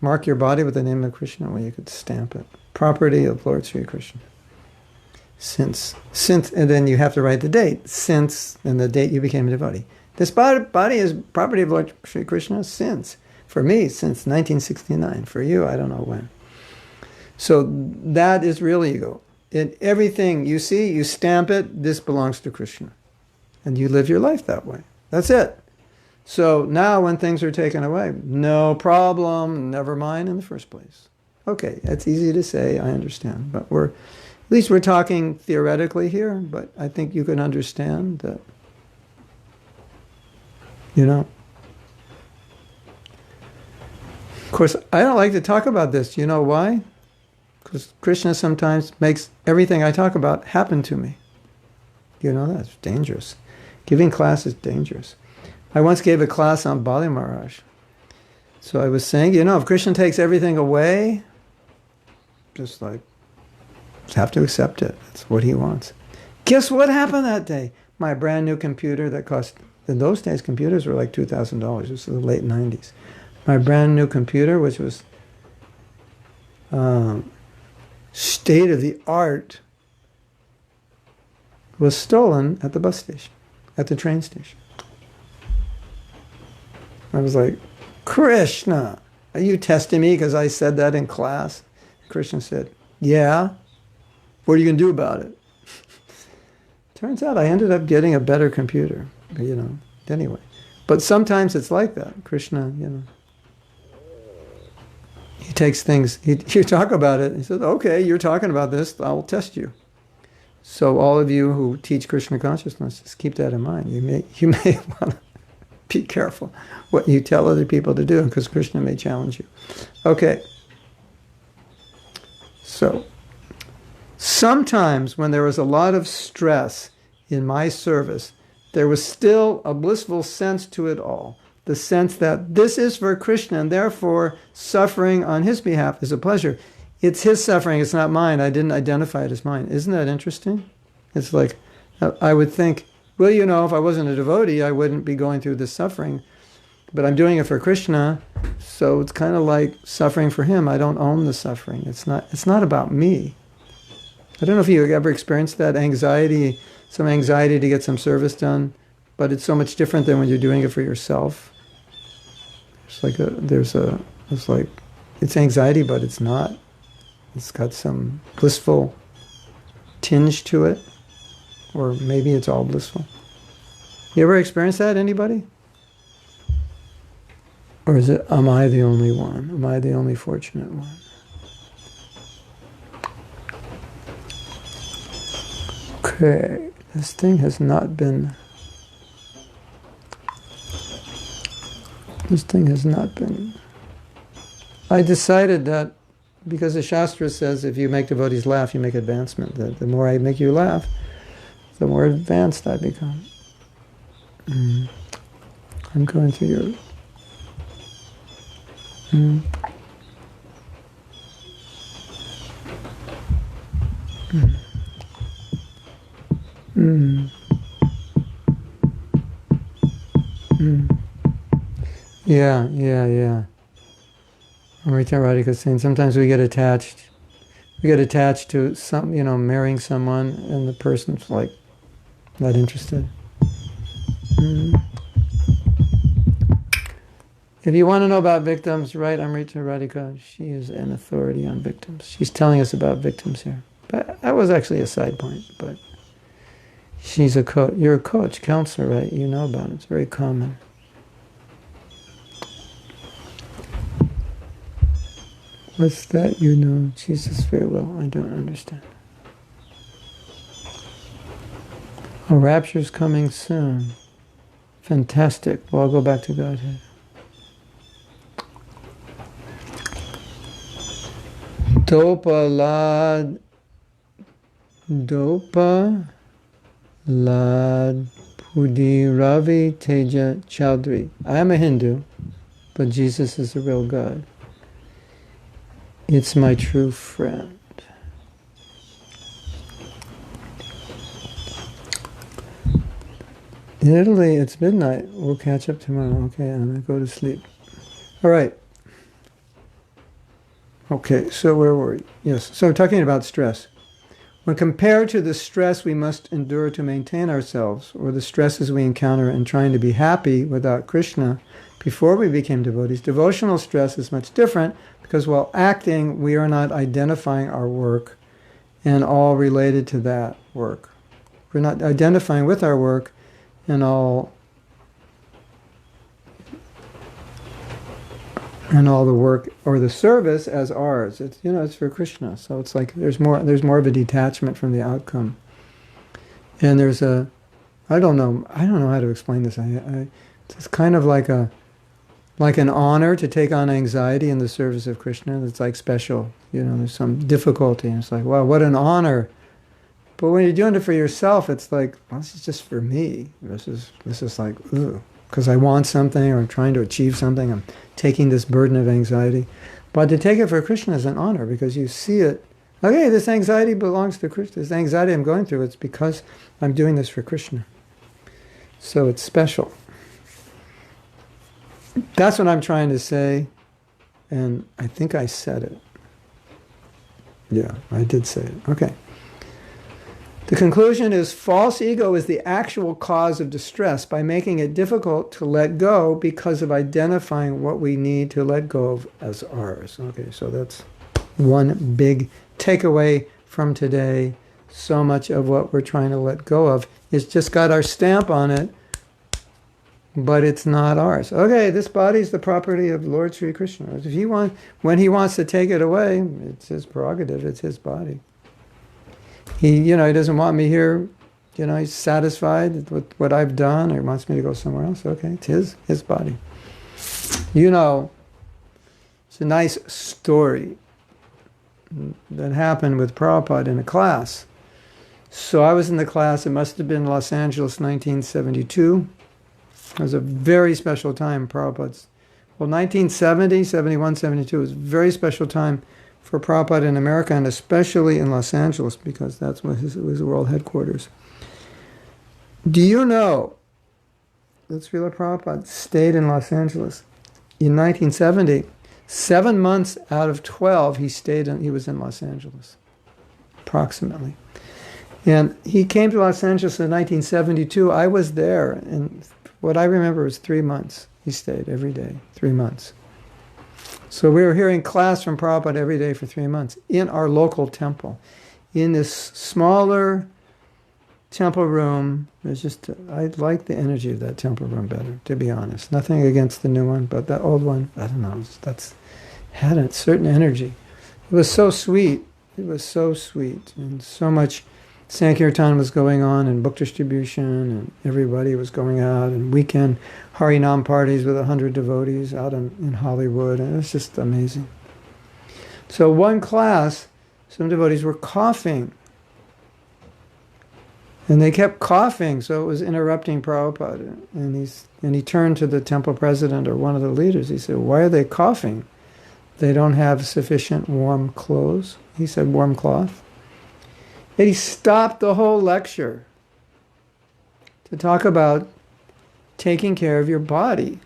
mark your body with the name of Krishna. Well, you could stamp it. Property of Lord Sri Krishna. since, and then you have to write the date, since, and the date you became a devotee. This body is property of Lord Sri Krishna since. For me, since 1969. For you, I don't know when. So that is real ego. In everything you see, you stamp it, this belongs to Krishna. And you live your life that way. That's it. So now when things are taken away, no problem, never mind in the first place. Okay, that's easy to say, I understand. But at least we're talking theoretically here, but I think you can understand that, Of course, I don't like to talk about this. You know why? Because Krishna sometimes makes everything I talk about happen to me. That's dangerous. Giving class is dangerous. I once gave a class on Bali Maharaj. So I was saying, if Krishna takes everything away, just have to accept it. That's what he wants. Guess what happened that day? My brand new computer that cost, in those days, computers were like $2,000. This was the late 90s. My brand new computer, which was state of the art, was stolen at the bus station, at the train station. I was like, Krishna, are you testing me because I said that in class? Krishna said, yeah. What are you going to do about it? Turns out I ended up getting a better computer, anyway. But sometimes it's like that. Krishna, he takes things, you talk about it, he says, okay, you're talking about this, I'll test you. So all of you who teach Krishna consciousness, just keep that in mind. You may want to be careful what you tell other people to do, because Krishna may challenge you. Okay. So, sometimes when there was a lot of stress in my service, there was still a blissful sense to it all. The sense that this is for Krishna, and therefore suffering on his behalf is a pleasure. It's his suffering, it's not mine. I didn't identify it as mine. Isn't that interesting? It's like, I would think, well, if I wasn't a devotee, I wouldn't be going through this suffering. But I'm doing it for Krishna, so it's kind of like suffering for him. I don't own the suffering. It's not about me. I don't know if you ever experienced that anxiety, some anxiety to get some service done, but it's so much different than when you're doing it for yourself. It's anxiety, but it's not. It's got some blissful tinge to it, or maybe it's all blissful. You ever experienced that, anybody? Or is it, am I the only one? Am I the only fortunate one? Okay, this thing has not been I decided that because the Shastra says if you make devotees laugh, you make advancement. That the more I make you laugh, the more advanced I become. I'm going through your... Yeah. Amrita Radhika is saying sometimes we get attached to some, marrying someone, and the person's like not interested. If you want to know about victims, write Amrita Radhika. She is an authority on victims. She's telling us about victims here. But that was actually a side point. But she's a coach. You're a coach, counselor, right? You know about it. It's very common. What's that? Jesus very well. I don't understand. Oh, rapture's coming soon. Fantastic. Well, I'll go back to Godhead. Dopa Lad Pudi Ravi Teja Chowdhury. I am a Hindu, but Jesus is the real God. It's my true friend. In Italy, it's midnight. We'll catch up tomorrow. Okay, I'm going to go to sleep. All right. Okay, so where were we? Yes, so talking about stress. When compared to the stress we must endure to maintain ourselves, or the stresses we encounter in trying to be happy without Krishna before we became devotees, devotional stress is much different because while acting, we are not identifying our work and all related to that work. We're not identifying with our work and all the work or the service as ours. It's, it's for Krishna. So it's like there's more of a detachment from the outcome. And there's I don't know how to explain this. It's kind of like an honor to take on anxiety in the service of Krishna. It's like special. There's some difficulty. And it's like, wow, what an honor. But when you're doing it for yourself, it's like, well, this is just for me. This is like, ooh, because I want something or I'm trying to achieve something. I'm taking this burden of anxiety. But to take it for Krishna is an honor because you see it. Okay, this anxiety belongs to Krishna. This anxiety I'm going through, it's because I'm doing this for Krishna. So it's special. That's what I'm trying to say. And I think I said it. Yeah, I did say it. Okay. The conclusion is false ego is the actual cause of distress by making it difficult to let go because of identifying what we need to let go of as ours. Okay, so that's one big takeaway from today. So much of what we're trying to let go of is just got our stamp on it, but it's not ours. Okay, this body is the property of Lord Sri Krishna. If when he wants to take it away, it's his prerogative, it's his body. He doesn't want me here. He's satisfied with what I've done, or he wants me to go somewhere else. Okay, it's his body. It's a nice story that happened with Prabhupada in a class. So I was in the class, it must have been Los Angeles, 1972. It was a very special time, Prabhupada's. Well, 1970, 71, 72 was a very special time for Prabhupada in America, and especially in Los Angeles, because that's what his world headquarters. Do you know that Srila Prabhupada stayed in Los Angeles in 1970? 7 months out of 12, he was in Los Angeles, approximately. And he came to Los Angeles in 1972. I was there, and what I remember was 3 months. He stayed every day, 3 months. So we were hearing class from Prabhupada every day for 3 months in our local temple. In this smaller temple room, I like the energy of that temple room better, to be honest. Nothing against the new one, but that old one, I don't know, had a certain energy. It was so sweet. It was so sweet. And so much Sankirtan was going on, and book distribution, and everybody was going out, and weekend Harinam parties with 100 devotees out in Hollywood, and it was just amazing. So one class, some devotees were coughing, and they kept coughing, so it was interrupting Prabhupada. And he turned to the temple president or one of the leaders. He said, "Why are they coughing? They don't have sufficient warm clothes." He said, "Warm cloth." And he stopped the whole lecture to talk about taking care of your body.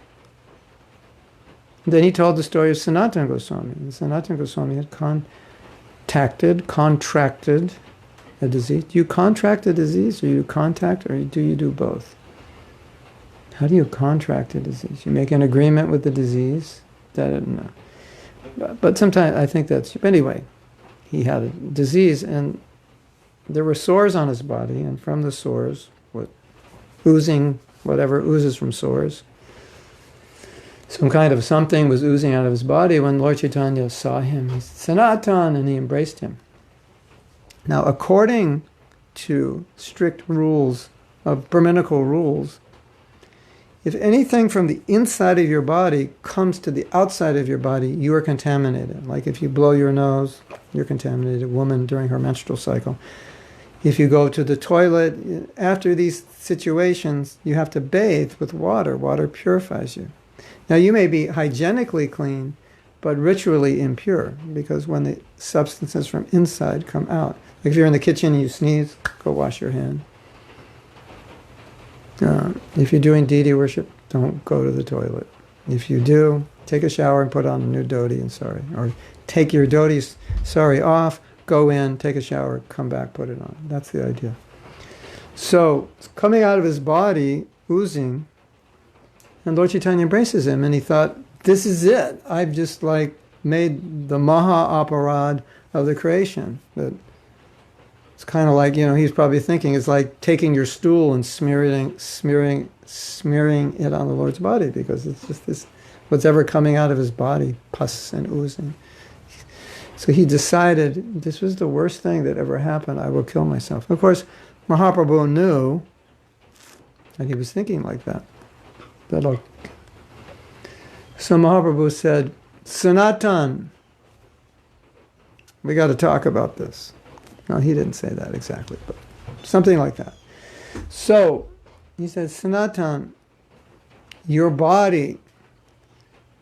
Then he told the story of Sanatana Goswami. And Sanatana Goswami had contracted a disease. Do you contract a disease, or you contact, or do you do both? How do you contract a disease? You make an agreement with the disease? No. But sometimes I think that's... Anyway, he had a disease, and there were sores on his body, and from the sores, oozing, whatever oozes from sores, some kind of something was oozing out of his body. When Lord Chaitanya saw him, he said, "Sanatan," and he embraced him. Now, according to strict rules, of Brahminical rules, if anything from the inside of your body comes to the outside of your body, you are contaminated. Like if you blow your nose, you're contaminated. A woman during her menstrual cycle. If you go to the toilet, after these situations, you have to bathe with water. Water purifies you. Now, you may be hygienically clean, but ritually impure, because when the substances from inside come out, like if you're in the kitchen and you sneeze, go wash your hand. If you're doing deity worship, don't go to the toilet. If you do, take a shower and put on a new dhoti and sari. Or take your dhoti sari off, go in, take a shower, come back, put it on. That's the idea. So it's coming out of his body, oozing, and Lord Chaitanya embraces him, and he thought, this is it. I've just like made the Maha Aparad of the creation. That it's kind of like, he's probably thinking it's like taking your stool and smearing it on the Lord's body, because it's just this, what's ever coming out of his body, pus and oozing. So he decided, this was the worst thing that ever happened. I will kill myself. Of course, Mahaprabhu knew, and he was thinking like that. So Mahaprabhu said, Sanatan, we got to talk about this. No, he didn't say that exactly, but something like that. So he said, Sanatan, your body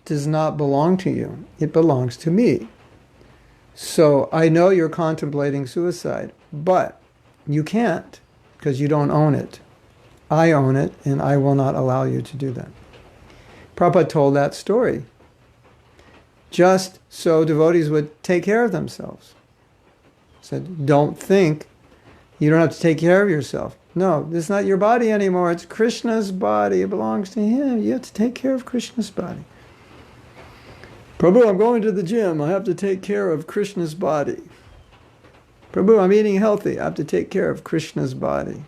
does not belong to you. It belongs to me. So I know you're contemplating suicide, but you can't, because you don't own it. I own it, and I will not allow you to do that. Prabhupada told that story, just so devotees would take care of themselves. He said, don't think you don't have to take care of yourself. No, this is not your body anymore. It's Krishna's body. It belongs to him. You have to take care of Krishna's body. Prabhu, I'm going to the gym. I have to take care of Krishna's body. Prabhu, I'm eating healthy. I have to take care of Krishna's body.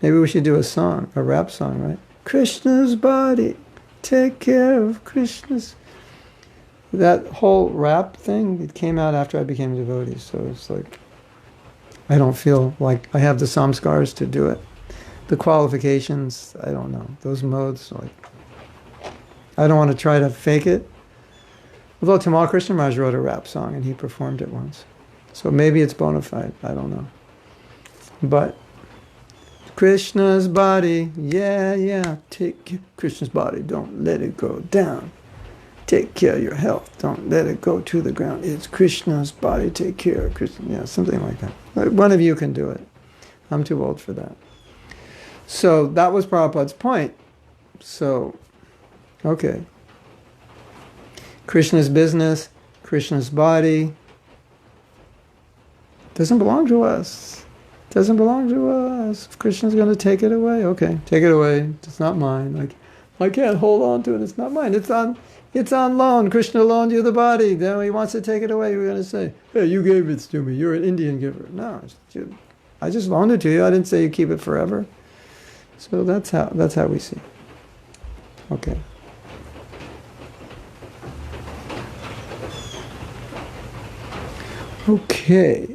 Maybe we should do a song, a rap song, right? Krishna's body, take care of Krishna's. That whole rap thing, it came out after I became a devotee, so it's like, I don't feel like I have the samskars to do it. The qualifications, I don't know. Those modes, like, I don't want to try to fake it. Although Tamal Krishna Maharaj wrote a rap song and he performed it once. So maybe it's bona fide, I don't know. But Krishna's body, yeah, take care of Krishna's body, don't let it go down. Take care of your health, don't let it go to the ground. It's Krishna's body, take care of Krishna. Yeah, something like that. One of you can do it. I'm too old for that. So that was Prabhupada's point. So, okay. Krishna's business, Krishna's body, doesn't belong to us. Doesn't belong to us. If Krishna's going to take it away, okay, take it away. It's not mine. Like, I can't hold on to it. It's not mine. It's on loan. Krishna loaned you the body. Then he wants to take it away. You're going to say, hey, you gave it to me. You're an Indian giver. No, I just loaned it to you. I didn't say you keep it forever. So that's how we see. Okay. Okay.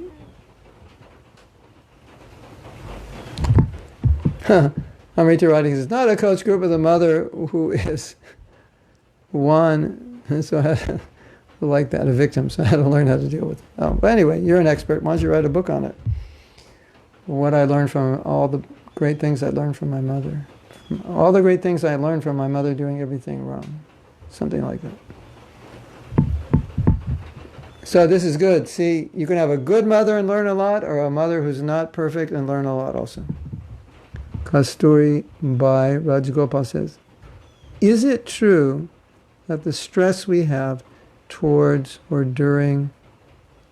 Amrita writing is not a coach group of the mother who is one. So I had like that, a victim. So I had to learn how to deal with it. But anyway, you're an expert. Why don't you write a book on it? What I learned from all the great things I learned from my mother. All the great things I learned from my mother doing everything wrong. Something like that. So this is good. See, you can have a good mother and learn a lot, or a mother who's not perfect and learn a lot also. Kasturi by Rajagopal says, is it true that the stress we have towards or during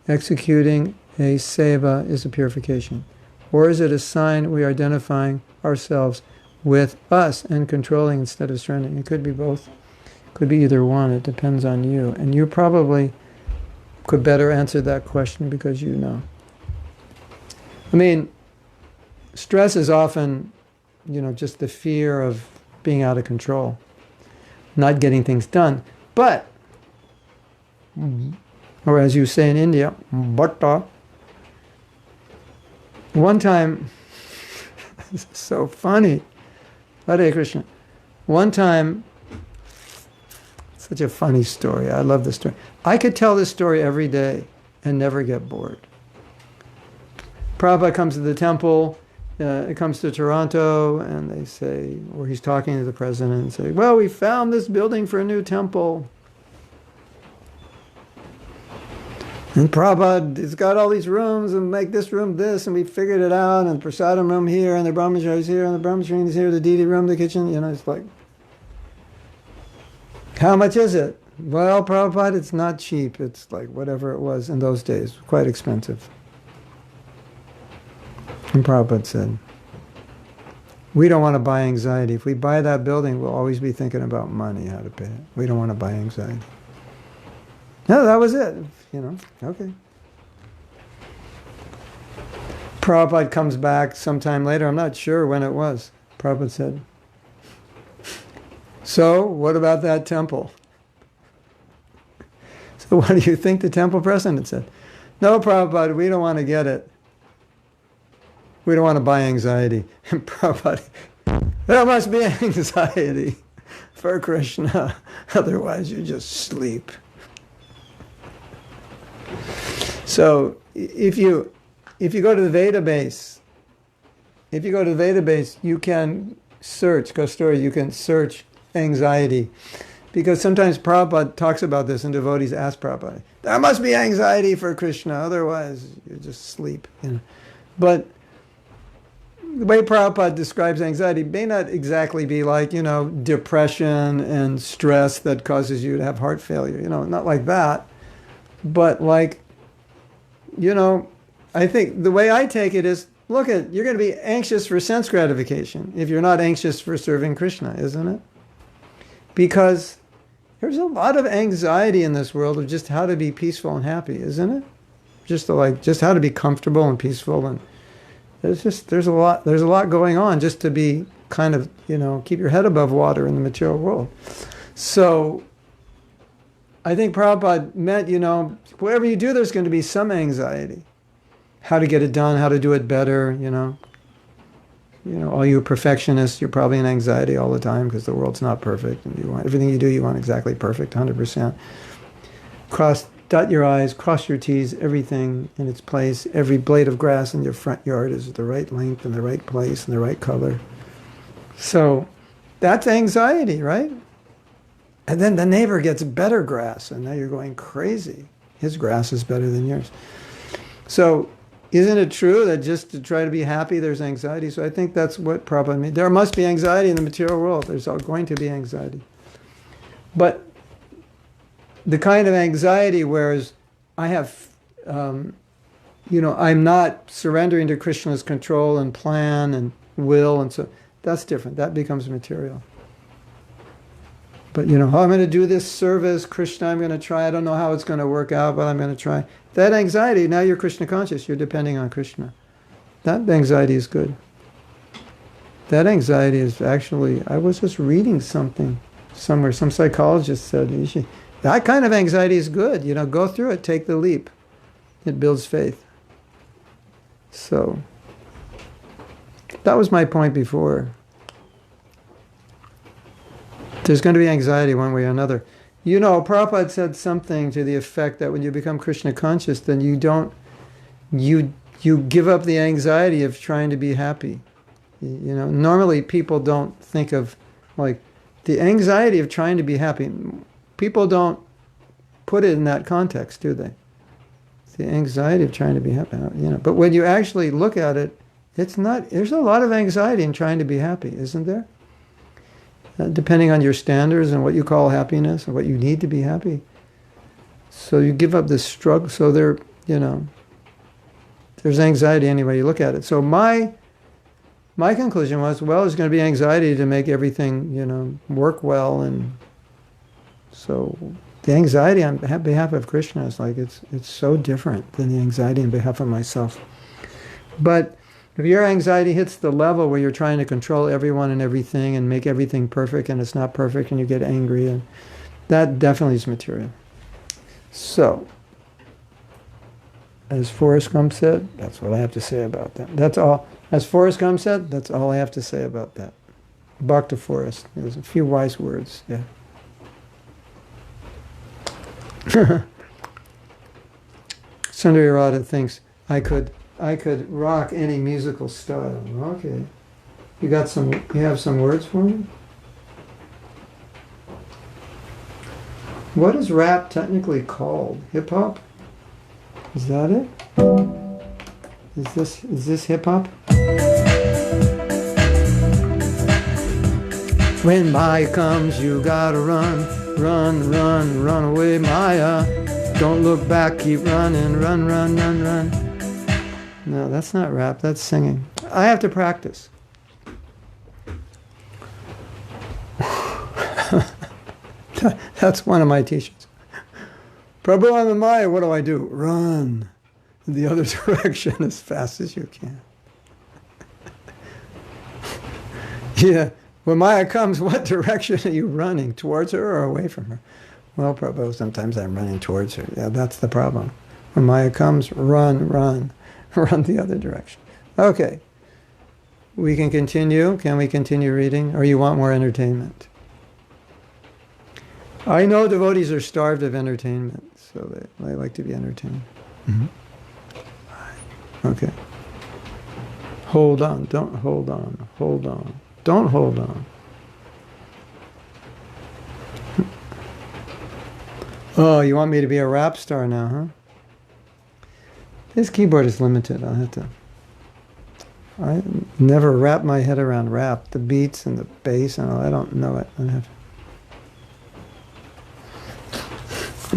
executing a seva is a purification? Or is it a sign we are identifying ourselves with us and controlling instead of surrendering? It could be both. It could be either one. It depends on you. And you probably could better answer that question because you know. I mean, stress is often, just the fear of being out of control, not getting things done. But, or as you say in India, bhatta. One time, this is so funny, Hare Krishna. One time, such a funny story. I love this story. I could tell this story every day and never get bored. Prabhupada comes to the temple, it comes to Toronto, and they say, or he's talking to the president and say, well, we found this building for a new temple. And Prabhupada, it's got all these rooms, and make this room this, and we figured it out, and prasadam room here, and the brahmachari is here, and the brahmachari is here, the deity room, the kitchen, it's like, how much is it? Well, Prabhupada, it's not cheap. It's like whatever it was in those days, quite expensive. And Prabhupada said, we don't want to buy anxiety. If we buy that building, we'll always be thinking about money, how to pay it. We don't want to buy anxiety. No, that was it. Okay. Prabhupada comes back sometime later. I'm not sure when it was. Prabhupada said, so, what about that temple? So what do you think the temple president said? No, Prabhupada, we don't want to get it. We don't want to buy anxiety. And Prabhupada, there must be anxiety for Krishna. Otherwise you just sleep. So if you go to the database, you can search, Kasturi, you can search anxiety. Because sometimes Prabhupada talks about this and devotees ask Prabhupada, there must be anxiety for Krishna, otherwise you just sleep. But the way Prabhupada describes anxiety may not exactly be like, depression and stress that causes you to have heart failure, not like that. But like, I think the way I take it is, you're going to be anxious for sense gratification if you're not anxious for serving Krishna, isn't it? Because there's a lot of anxiety in this world of just how to be peaceful and happy, isn't it? Just how to be comfortable and peaceful, and there's a lot going on just to be kind of, keep your head above water in the material world. So I think Prabhupada meant, wherever you do, there's going to be some anxiety. How to get it done, how to do it better, all you perfectionists, you're probably in anxiety all the time because the world's not perfect, and you want everything you do, you want exactly perfect, 100%. Dot your I's, cross your T's, everything in its place. Every blade of grass in your front yard is the right length and the right place and the right color. So that's anxiety, right? And then the neighbor gets better grass, and now you're going crazy. His grass is better than yours. So isn't it true that just to try to be happy, there's anxiety? So I think that's what Prabhupada means. There must be anxiety in the material world. There's going to be anxiety. But the kind of anxiety whereas I have, I'm not surrendering to Krishna's control and plan and will, and so that's different. That becomes material. But, I'm going to do this service, Krishna, I'm going to try. I don't know how it's going to work out, but I'm going to try. That anxiety, now you're Krishna conscious. You're depending on Krishna. That anxiety is good. That anxiety is actually, I was just reading something somewhere. Some psychologist said, that kind of anxiety is good. Go through it. Take the leap. It builds faith. So, that was my point before. There's going to be anxiety one way or another. Prabhupada said something to the effect that when you become Krishna conscious, then you give up the anxiety of trying to be happy. Normally people don't think of like the anxiety of trying to be happy. People don't put it in that context, do they? The anxiety of trying to be happy, But when you actually look at it, it's not. There's a lot of anxiety in trying to be happy, isn't there? Depending on your standards and what you call happiness and what you need to be happy. So you give up this struggle. So there's anxiety any way you look at it. So my conclusion was, there's going to be anxiety to make everything, work well. And so the anxiety on behalf of Krishna is like, it's so different than the anxiety on behalf of myself. But if your anxiety hits the level where you're trying to control everyone and everything and make everything perfect and it's not perfect and you get angry, and that definitely is material. So, as Forrest Gump said, that's what I have to say about that. That's all. As Forrest Gump said, that's all I have to say about that. Back to Forrest. There's a few wise words. Yeah. Sundari Radha thinks I could rock any musical style. Okay. You have some words for me? What is rap technically called? Hip hop? Is that it? Is this hip hop? When Maya comes, you gotta run, run, run, run away, Maya. Don't look back, keep running, run, run, run, run. No, that's not rap, that's singing. I have to practice. That's one of my teachers. Prabhu, I'm a Maya, what do I do? Run in the other direction as fast as you can. Yeah, when Maya comes, what direction are you running? Towards her or away from her? Well, Prabhu, sometimes I'm running towards her. Yeah, that's the problem. When Maya comes, run, run, run the other direction. Okay, we can continue. Can we continue reading? Or you want more entertainment? I know devotees are starved of entertainment, so they like to be entertained. Mm-hmm. Okay. Hold on, don't hold on, hold on. Don't hold on. Oh, you want me to be a rap star now, huh? This keyboard is limited. I'll have to... I never wrap my head around rap. The beats and the bass and all. I don't know it. I'm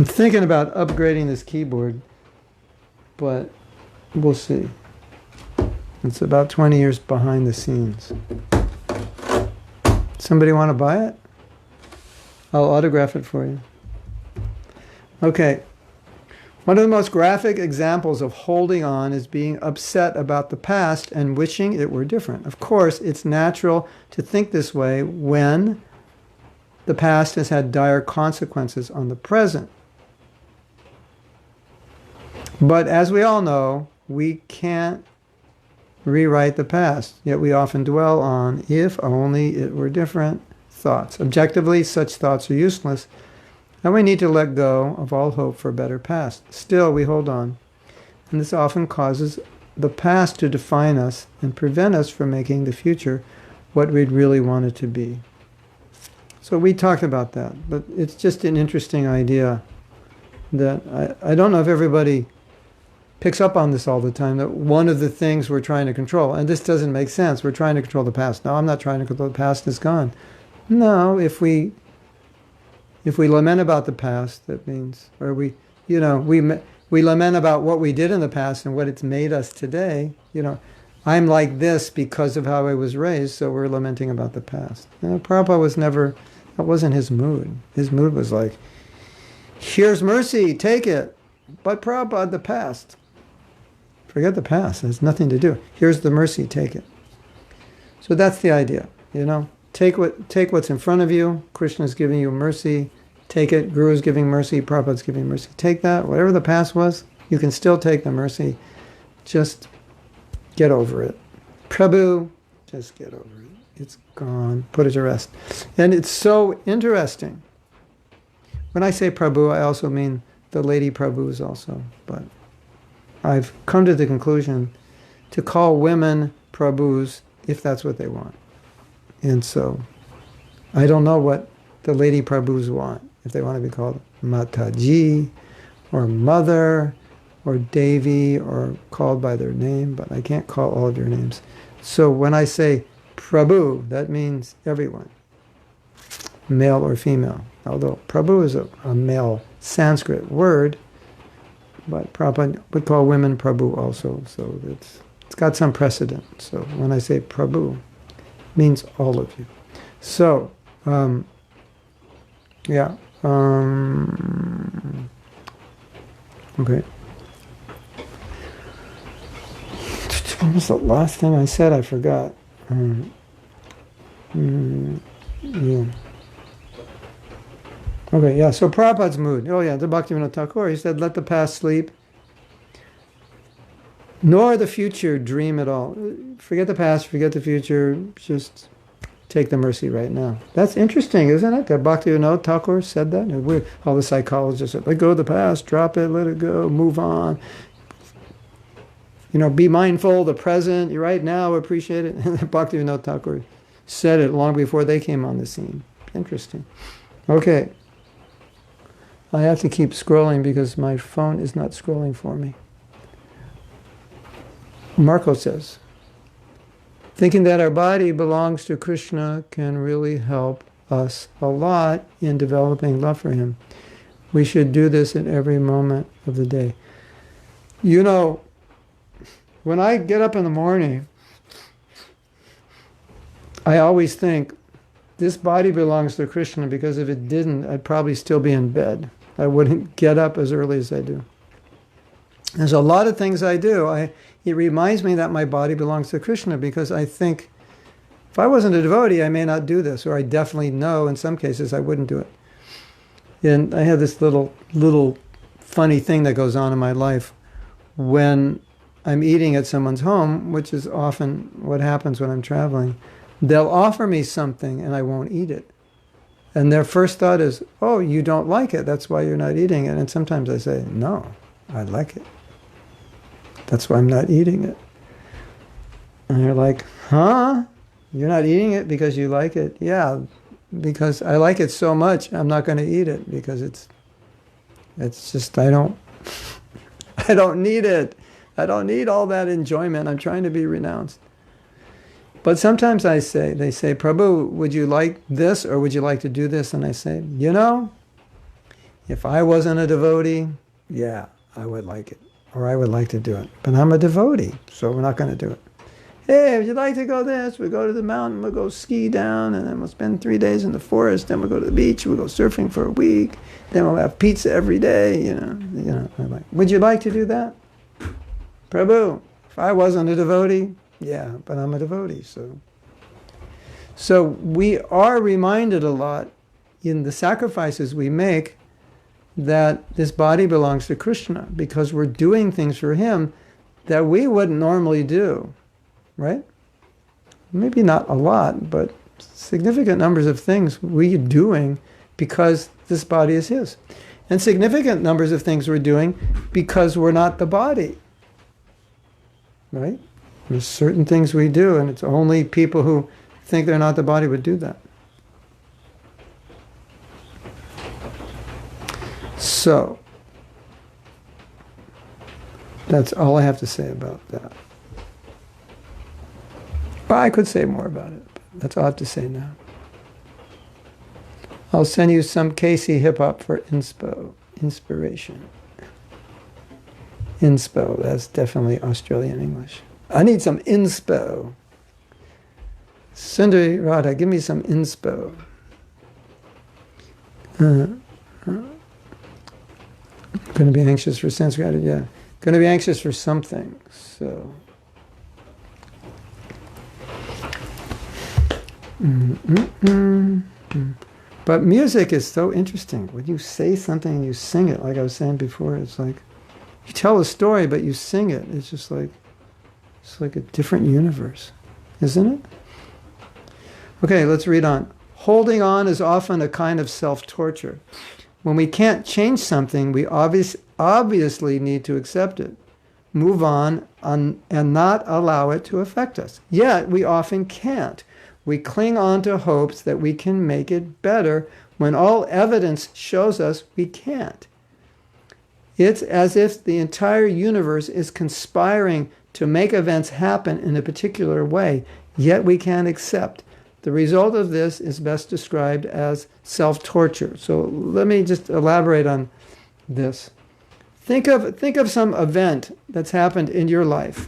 thinking about upgrading this keyboard, but we'll see. It's about 20 years behind the scenes. Somebody want to buy it? I'll autograph it for you. Okay. One of the most graphic examples of holding on is being upset about the past and wishing it were different. Of course, it's natural to think this way when the past has had dire consequences on the present. But as we all know, we can't rewrite the past, yet we often dwell on, if only it were different, thoughts. Objectively, such thoughts are useless, and we need to let go of all hope for a better past. Still, we hold on, and this often causes the past to define us and prevent us from making the future what we'd really want it to be. So we talked about that, but it's just an interesting idea that I don't know if everybody picks up on this all the time, that one of the things we're trying to control, and this doesn't make sense, we're trying to control the past. No, I'm not trying to control the past, it's gone. No, if we lament about the past, that means, or we lament about what we did in the past and what it's made us today, I'm like this because of how I was raised, so we're lamenting about the past. Prabhupada was never, that wasn't his mood. His mood was like, here's mercy, take it. But Prabhupada, the past. Forget the past, it has nothing to do. Here's the mercy, take it. So that's the idea, Take what's in front of you. Krishna's giving you mercy. Take it. Guru's giving mercy. Prabhupada's giving mercy. Take that. Whatever the past was, you can still take the mercy. Just get over it. Prabhu, just get over it. It's gone. Put it to rest. And it's so interesting. When I say Prabhu, I also mean the lady Prabhus also. But I've come to the conclusion to call women Prabhus if that's what they want. And so, I don't know what the lady Prabhus want. If they want to be called Mataji, or Mother, or Devi, or called by their name, but I can't call all of your names. So when I say Prabhu, that means everyone, male or female. Although Prabhu is a male Sanskrit word, but Prabhupada would call women Prabhu also. So it's got some precedent. So when I say Prabhu, means all of you. So, yeah. Okay. What was the last thing I said? I forgot. Yeah. Okay, yeah, so Prabhupada's mood. Oh yeah, the Bhaktivinoda Thakur, he said, let the past sleep, nor the future dream at all. Forget the past, forget the future, just take the mercy right now. That's interesting, isn't it? That Bhaktivinoda Thakur said that. All the psychologists said, let go of the past, drop it, let it go, move on. Be mindful of the present, you're right now, appreciate it. And Bhaktivinoda Thakur said it long before they came on the scene. Interesting. Okay. I have to keep scrolling because my phone is not scrolling for me. Marco says, Thinking that our body belongs to Krishna can really help us a lot in developing love for him. We should do this at every moment of the day. You know, when I get up in the morning, I always think, this body belongs to Krishna, because if it didn't, I'd probably still be in bed. I wouldn't get up as early as I do. There's a lot of things I do. It reminds me that my body belongs to Krishna, because I think, if I wasn't a devotee, I may not do this, or I definitely know in some cases I wouldn't do it. And I have this little funny thing that goes on in my life when I'm eating at someone's home, which is often what happens when I'm traveling. They'll offer me something and I won't eat it. And their first thought is, oh, you don't like it, that's why you're not eating it. And sometimes I say, no, I like it. That's why I'm not eating it. And they're like, huh? You're not eating it because you like it? Yeah, because I like it so much, I'm not going to eat it, because it's just, I don't need it. I don't need all that enjoyment. I'm trying to be renounced. But sometimes they say, Prabhu, would you like this, or would you like to do this? And I say, you know, if I wasn't a devotee, yeah, I would like it, or I would like to do it. But I'm a devotee, so we're not going to do it. Hey, would you like to go this? We'll go to the mountain, we'll go ski down, and then we'll spend 3 days in the forest, then we'll go to the beach, we'll go surfing for a week, then we'll have pizza every day, you know. I'm like, would you like to do that? Prabhu, if I wasn't a devotee, yeah, but I'm a devotee, so we are reminded a lot in the sacrifices we make that this body belongs to Krishna, because we're doing things for him that we wouldn't normally do, right? Maybe not a lot, but significant numbers of things we're doing because this body is his. And significant numbers of things we're doing because we're not the body, right? There's certain things we do, and it's only people who think they're not the body would do that. So, that's all I have to say about that. Well, I could say more about it, but that's all I have to say now. I'll send you some Casey hip-hop for inspiration. Inspo, that's definitely Australian English. I need some inspo. Sundari Radha, give me some inspo. Going to be anxious for sense gratitude, yeah. Going to be anxious for something, so. But music is so interesting. When you say something and you sing it, like I was saying before, it's like, you tell a story, but you sing it. It's just like, it's like a different universe, isn't it? Okay, let's read on. Holding on is often a kind of self-torture. When we can't change something, we obviously need to accept it, move on, and not allow it to affect us. Yet, we often can't. We cling on to hopes that we can make it better when all evidence shows us we can't. It's as if the entire universe is conspiring to make events happen in a particular way, yet we can't accept. The result of this is best described as self-torture. So let me just elaborate on this. Think of some event that's happened in your life.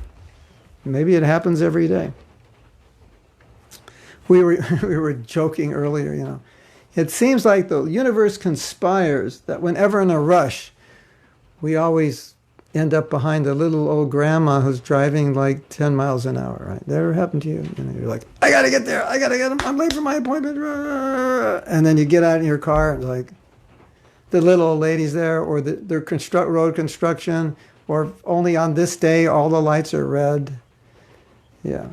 Maybe it happens every day. We were joking earlier, you know. It seems like the universe conspires that whenever in a rush, we always end up behind the little old grandma who's driving like 10 miles an hour, right? That ever happened to you? You know, you're like, I gotta get there, I gotta get him, I'm late for my appointment. And then you get out in your car and like, the little old lady's there, or their road construction, or only on this day all the lights are red. Yeah.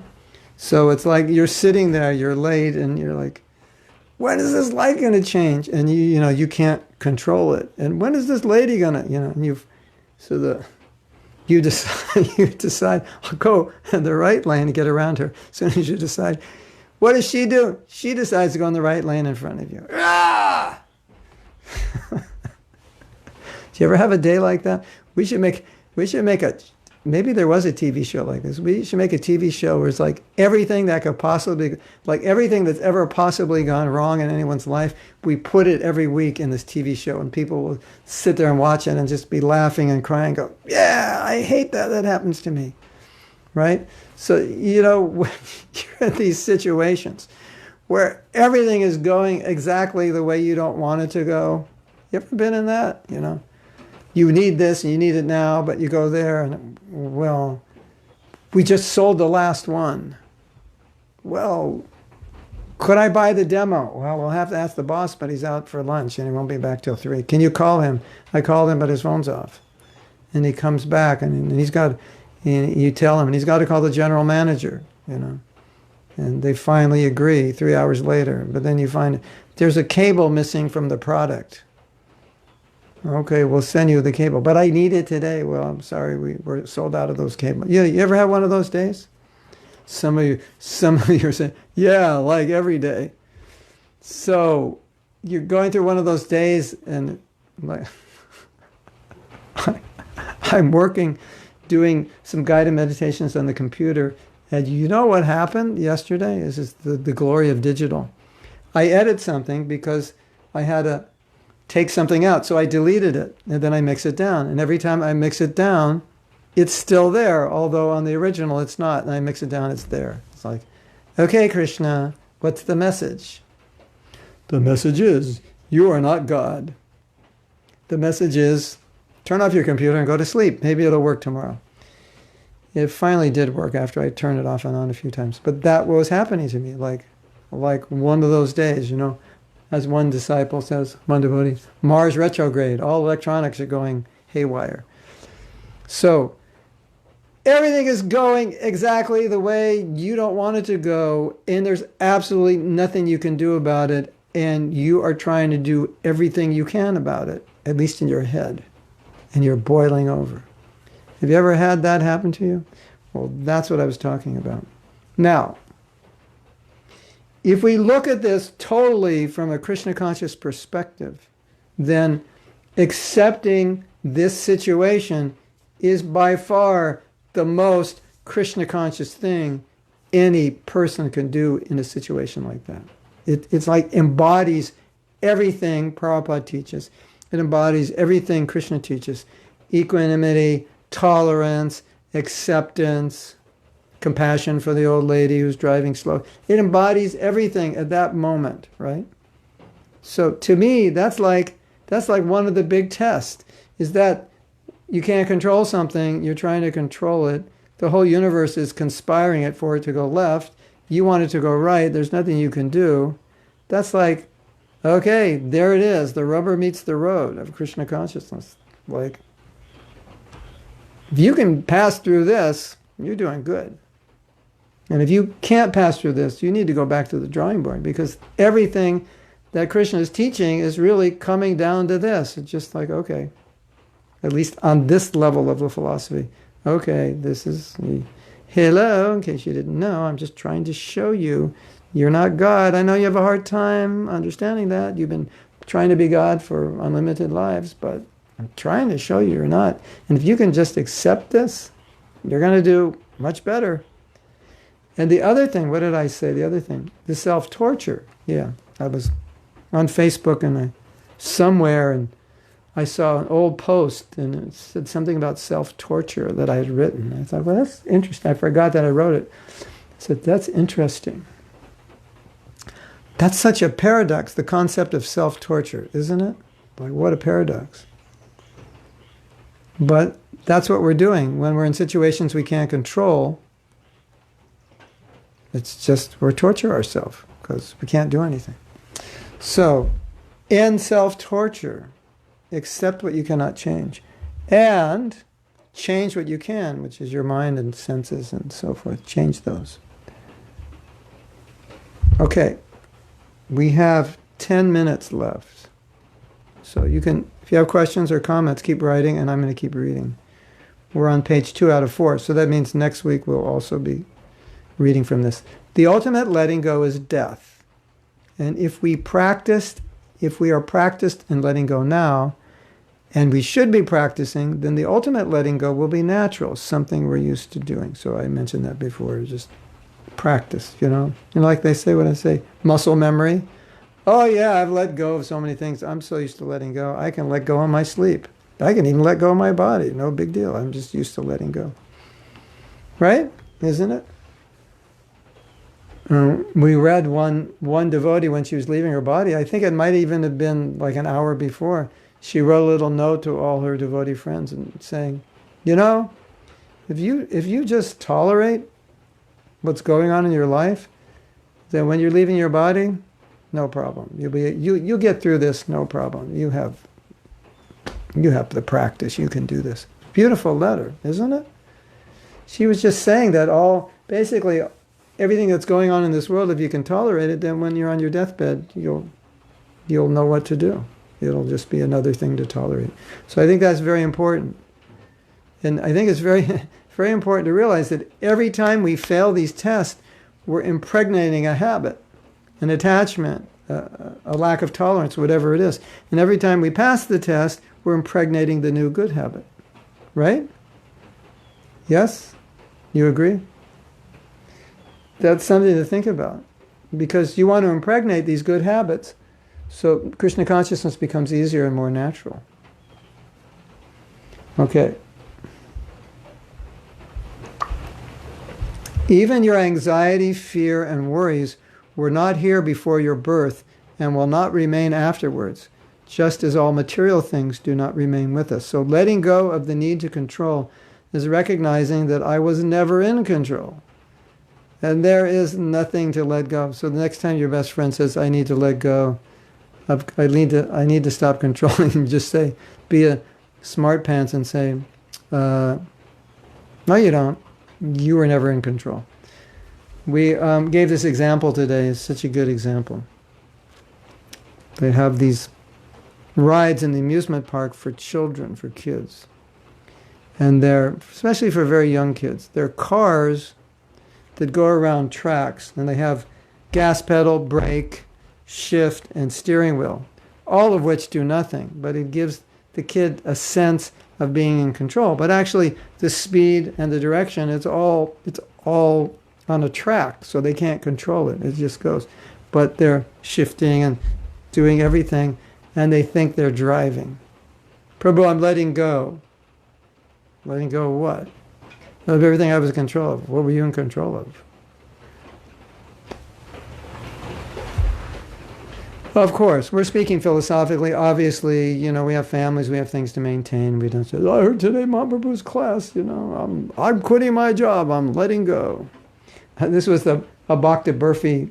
So it's like you're sitting there, you're late, and you're like, when is this light going to change? And you know, you can't control it. And when is this lady going to, you know, and you decide, I'll go in the right lane to get around her. As soon as you decide, what does she do? She decides to go in the right lane in front of you. Ah! Do you ever have a day like that? We should make maybe there was a TV show like this. We should make a TV show where it's like everything that could possibly, like everything that's ever possibly gone wrong in anyone's life, we put it every week in this TV show, and people will sit there and watch it and just be laughing and crying, go, yeah, I hate that. That happens to me. Right? So, when you're in these situations where everything is going exactly the way you don't want it to go, you ever been in that? You need this and you need it now, but you go there and, well, we just sold the last one. Well, could I buy the demo? Well, we'll have to ask the boss, but he's out for lunch and he won't be back till 3. Can you call him? I called him, but his phone's off. And he comes back and he's got, and you tell him, and he's got to call the general manager, And they finally agree 3 hours later. But then you find there's a cable missing from the product. Okay, we'll send you the cable, but I need it today. Well, I'm sorry, we're sold out of those cables. Yeah, you ever have one of those days? Some of you are saying, yeah, like every day. So you're going through one of those days, and like I'm doing some guided meditations on the computer, and you know what happened yesterday? This is the glory of digital. I edit something because I had to take something out. So I deleted it, and then I mix it down. And every time I mix it down, it's still there, although on the original it's not. And I mix it down, it's there. It's like, okay, Krishna, what's the message? The message is, you are not God. The message is, turn off your computer and go to sleep. Maybe it'll work tomorrow. It finally did work after I turned it off and on a few times. But that was happening to me, like one of those days, As one disciple says, one devotee, Mars retrograde, all electronics are going haywire. So everything is going exactly the way you don't want it to go, and there's absolutely nothing you can do about it, and you are trying to do everything you can about it, at least in your head, and you're boiling over. Have you ever had that happen to you? Well, that's what I was talking about. Now, if we look at this totally from a Krishna conscious perspective, then accepting this situation is by far the most Krishna conscious thing any person can do in a situation like that. It's like embodies everything Prabhupada teaches. It embodies everything Krishna teaches. Equanimity, tolerance, acceptance, compassion for the old lady who's driving slow. It embodies everything at that moment, right? So to me, that's like one of the big tests, is that you can't control something, you're trying to control it. The whole universe is conspiring for it to go left. You want it to go right. There's nothing you can do. That's like, okay, there it is. The rubber meets the road of Krishna consciousness. Like, if you can pass through this, you're doing good. And if you can't pass through this, you need to go back to the drawing board, because everything that Krishna is teaching is really coming down to this. It's just like, okay, at least on this level of the philosophy, okay, this is, hello, in case you didn't know, I'm just trying to show you, you're not God. I know you have a hard time understanding that. You've been trying to be God for unlimited lives, but I'm trying to show you you're not. And if you can just accept this, you're going to do much better. And the other thing, what did I say? The other thing, the self-torture. Yeah, I was on Facebook and somewhere, and I saw an old post, and it said something about self-torture that I had written. I thought, well, that's interesting. I forgot that I wrote it. I said, that's interesting. That's such a paradox, the concept of self-torture, isn't it? Like, what a paradox. But that's what we're doing when we're in situations we can't control. It's just, we're torture ourselves because we can't do anything. So, end self-torture. Accept what you cannot change. And change what you can, which is your mind and senses and so forth. Change those. Okay. We have 10 minutes left. So you can, if you have questions or comments, keep writing, and I'm going to keep reading. We're on page 2 out of 4, so that means next week we'll also be reading from this. The ultimate letting go is death. And if we are practiced in letting go now, and we should be practicing, then the ultimate letting go will be natural, something we're used to doing. So I mentioned that before, just practice, you know. And like they say, when I say muscle memory, oh yeah, I've let go of so many things. I'm so used to letting go. I can let go in my sleep. I can even let go of my body. No big deal. I'm just used to letting go. Right? Isn't it? We read one devotee when she was leaving her body. I think it might even have been like an hour before. She wrote a little note to all her devotee friends and saying, you know, if you just tolerate what's going on in your life, then when you're leaving your body, no problem. You'll get through this, no problem. You have the practice. You can do this. Beautiful letter, isn't it? She was just saying that basically everything that's going on in this world, if you can tolerate it, then when you're on your deathbed, you'll know what to do. It'll just be another thing to tolerate. So I think that's very important. And I think it's very, very important to realize that every time we fail these tests, we're impregnating a habit, an attachment, a lack of tolerance, whatever it is. And every time we pass the test, we're impregnating the new good habit. Right? Yes? You agree? That's something to think about. Because you want to impregnate these good habits, so Krishna consciousness becomes easier and more natural. Okay. Even your anxiety, fear, and worries were not here before your birth and will not remain afterwards, just as all material things do not remain with us. So letting go of the need to control is recognizing that I was never in control. And there is nothing to let go. So the next time your best friend says, I need to let go, I need to stop controlling, just say, be a smart pants and say, no you don't. You were never in control. We gave this example today. It's such a good example. They have these rides in the amusement park for children, for kids. And they're, especially for very young kids, they're cars that go around tracks, and they have gas pedal, brake, shift, and steering wheel, all of which do nothing, but it gives the kid a sense of being in control. But actually, the speed and the direction, it's all on a track, so they can't control it. It just goes. But they're shifting and doing everything, and they think they're driving. Prabhu, I'm letting go. Letting go of what? Of everything I was in control of. What were you in control of? Of course, we're speaking philosophically. Obviously, you know, we have families, we have things to maintain. We don't say, I heard today Mahaprabhu's class, you know, I'm quitting my job, I'm letting go. This was a Bhakta Burfi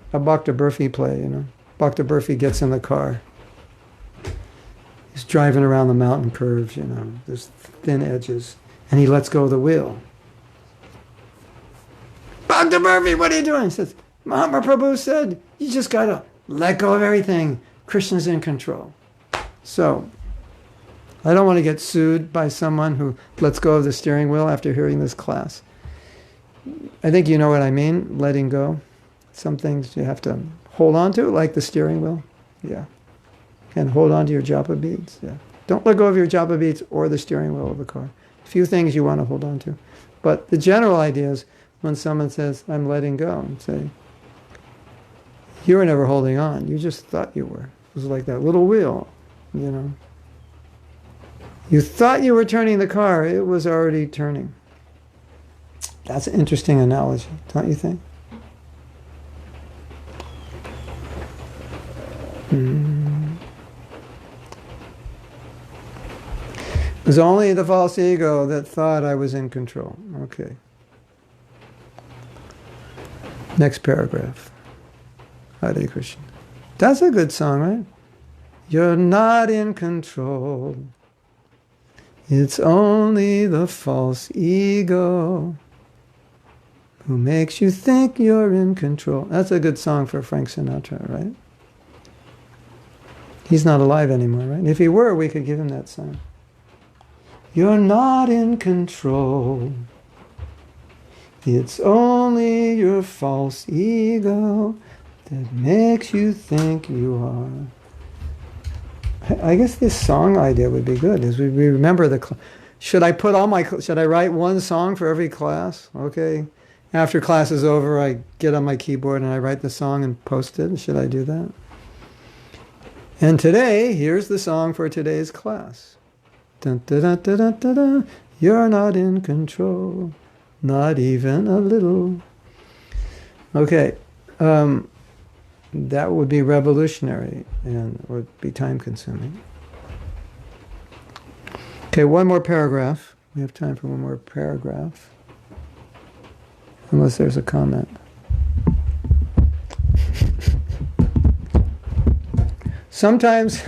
play, you know. Bhakta Burfi gets in the car. He's driving around the mountain curves, you know, there's thin edges, and he lets go of the wheel. Bhakta Burfi, what are you doing? He says, Mahatma Prabhu said, you just got to let go of everything. Krishna's in control. So, I don't want to get sued by someone who lets go of the steering wheel after hearing this class. I think you know what I mean, letting go. Some things you have to hold on to, like the steering wheel. Yeah. And hold on to your japa beads. Yeah. Don't let go of your japa beads or the steering wheel of the car. A few things you want to hold on to. But the general idea is when someone says, I'm letting go, and say, you were never holding on. You just thought you were. It was like that little wheel, you know. You thought you were turning the car. It was already turning. That's an interesting analogy, don't you think? It was only the false ego that thought I was in control. Okay. Next paragraph. Hare Krishna. That's a good song, right? You're not in control. It's only the false ego who makes you think you're in control. That's a good song for Frank Sinatra, right? He's not alive anymore, right? If he were, we could give him that song. You're not in control. It's only your false ego that makes you think you are. I guess this song idea would be good. As we remember should I write one song for every class? Okay. After class is over, I get on my keyboard and I write the song and post it. Should I do that? And today, here's the song for today's class. Dun, dun, dun, dun, dun, dun, dun. You're not in control, not even a little. Okay. That would be revolutionary and would be time consuming. Okay, one more paragraph. We have time for one more paragraph. Unless there's a comment. Sometimes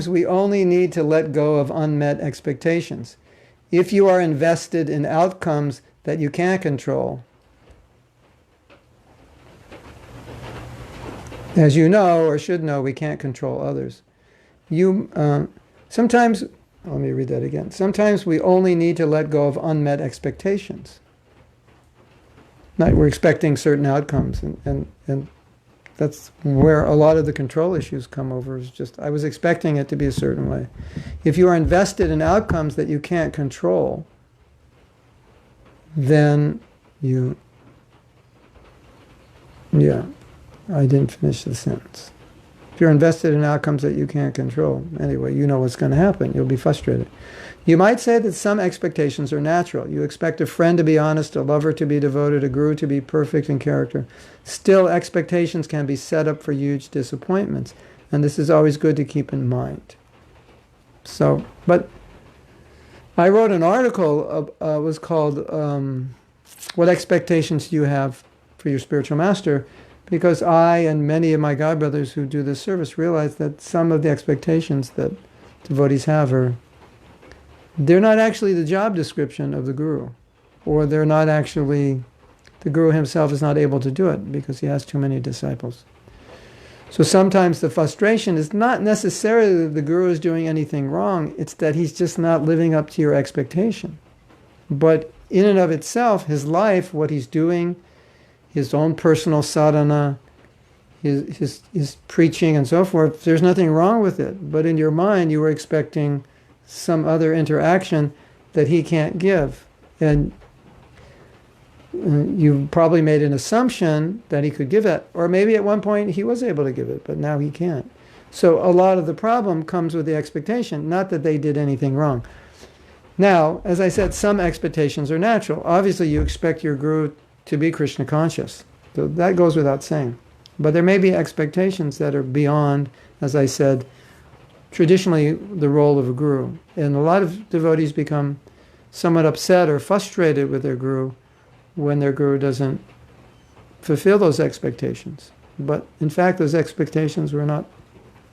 we only need to let go of unmet expectations. If you are invested in outcomes that you can't control, as you know or should know, we can't control others. Sometimes, let me read that again. Sometimes we only need to let go of unmet expectations. We're expecting certain outcomes, and that's where a lot of the control issues come over. Is just, I was expecting it to be a certain way. If you are invested in outcomes that you can't control, then I didn't finish the sentence. If you're invested in outcomes that you can't control, anyway, you know what's going to happen. You'll be frustrated. You might say that some expectations are natural. You expect a friend to be honest, a lover to be devoted, a guru to be perfect in character. Still, expectations can be set up for huge disappointments, and this is always good to keep in mind. So, but I wrote an article, was called, What Expectations Do You Have for Your Spiritual Master? Because I and many of my godbrothers who do this service realize that some of the expectations that devotees have they're not actually the job description of the guru, or they're not actually, the guru himself is not able to do it because he has too many disciples. So sometimes the frustration is not necessarily that the guru is doing anything wrong, it's that he's just not living up to your expectation. But in and of itself, his life, what he's doing, his own personal sadhana, his preaching and so forth, there's nothing wrong with it. But in your mind, you were expecting some other interaction that he can't give. And you probably made an assumption that he could give it. Or maybe at one point he was able to give it, but now he can't. So a lot of the problem comes with the expectation, not that they did anything wrong. Now, as I said, some expectations are natural. Obviously, you expect your guru to be Krishna conscious. So that goes without saying. But there may be expectations that are beyond, as I said, traditionally the role of a guru. And a lot of devotees become somewhat upset or frustrated with their guru when their guru doesn't fulfill those expectations. But in fact, those expectations were not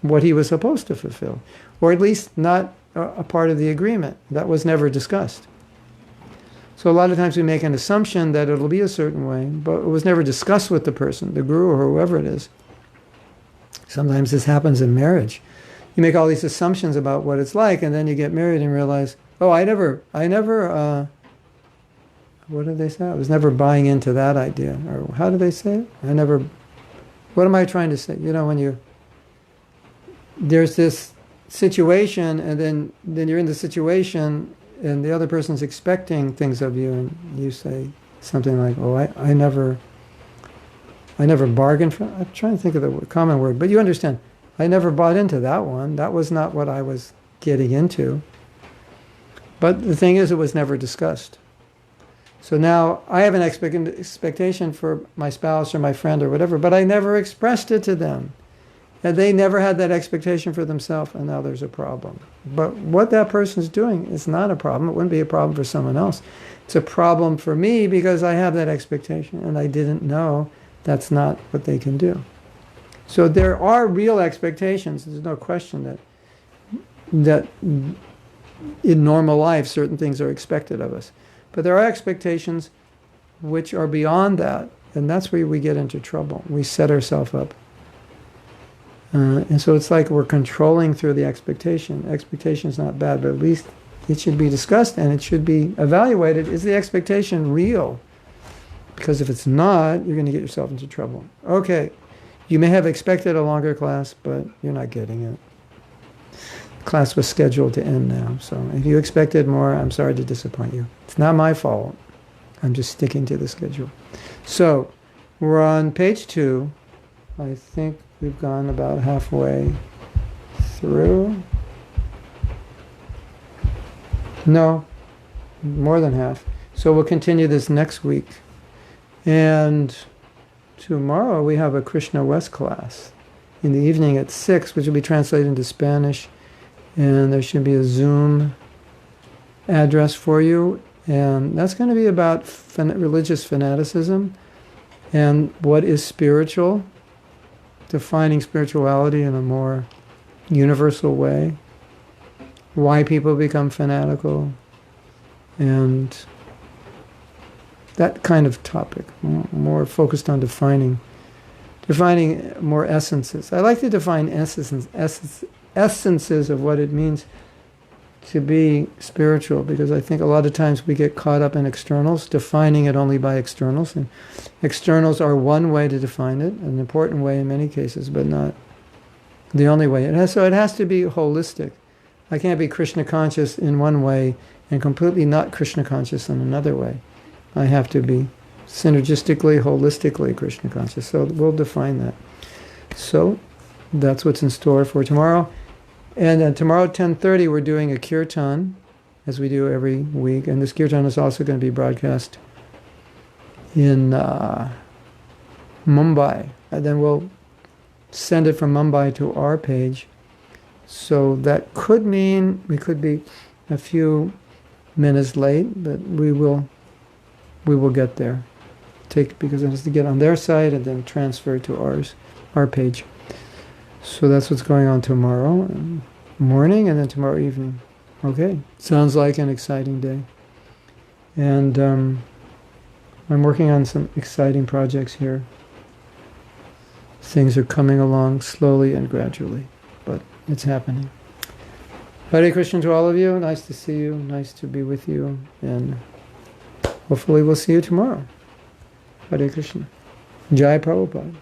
what he was supposed to fulfill, or at least not a part of the agreement. That was never discussed. So a lot of times we make an assumption that it'll be a certain way, but it was never discussed with the person, the guru or whoever it is. Sometimes this happens in marriage. You make all these assumptions about what it's like, and then you get married and realize, oh, I never, what did they say? I was never buying into that idea. Or how did they say it? What am I trying to say? You know, there's this situation, and then you're in the situation, and the other person's expecting things of you, and you say something like, oh, I never bargained for, I'm trying to think of the common word, but you understand. I never bought into that one. That was not what I was getting into. But the thing is, it was never discussed. So now I have an expectation for my spouse or my friend or whatever, but I never expressed it to them. And they never had that expectation for themselves, and now there's a problem. But what that person's doing is not a problem. It wouldn't be a problem for someone else. It's a problem for me because I have that expectation, and I didn't know that's not what they can do. So there are real expectations. There's no question that in normal life certain things are expected of us. But there are expectations which are beyond that, and that's where we get into trouble. We set ourselves up. And so it's like we're controlling through the expectation. Expectation is not bad, but at least it should be discussed and it should be evaluated. Is the expectation real? Because if it's not, you're going to get yourself into trouble. Okay. You may have expected a longer class, but you're not getting it. class was scheduled to end now. So if you expected more, I'm sorry to disappoint you. It's not my fault. I'm just sticking to the schedule. So we're on page 2. I think we've gone about halfway through. No, more than half. So we'll continue this next week. And tomorrow we have a Krishna West class in the evening at 6, which will be translated into Spanish. And there should be a Zoom address for you. And that's going to be about religious fanaticism and what is spiritual, defining spirituality in a more universal way, why people become fanatical, and that kind of topic, more focused on defining more essences. I like to define essences of what it means to be spiritual, because I think a lot of times we get caught up in externals, defining it only by externals. And externals are one way to define it, an important way in many cases, but not the only way. So it has to be holistic. I can't be Krishna conscious in one way and completely not Krishna conscious in another way. I have to be synergistically, holistically Krishna conscious. So we'll define that. So that's what's in store for tomorrow. And then tomorrow at 10:30 we're doing a kirtan, as we do every week. And this kirtan is also going to be broadcast in Mumbai. And then we'll send it from Mumbai to our page. So that could mean we could be a few minutes late, but we will get there. Because it has to get on their site and then transfer to our page. So that's what's going on tomorrow morning and then tomorrow evening. Okay, sounds like an exciting day. And I'm working on some exciting projects here. Things are coming along slowly and gradually, but it's happening. Hare Krishna to all of you. Nice to see you. Nice to be with you. And hopefully we'll see you tomorrow. Hare Krishna. Jai Prabhupada.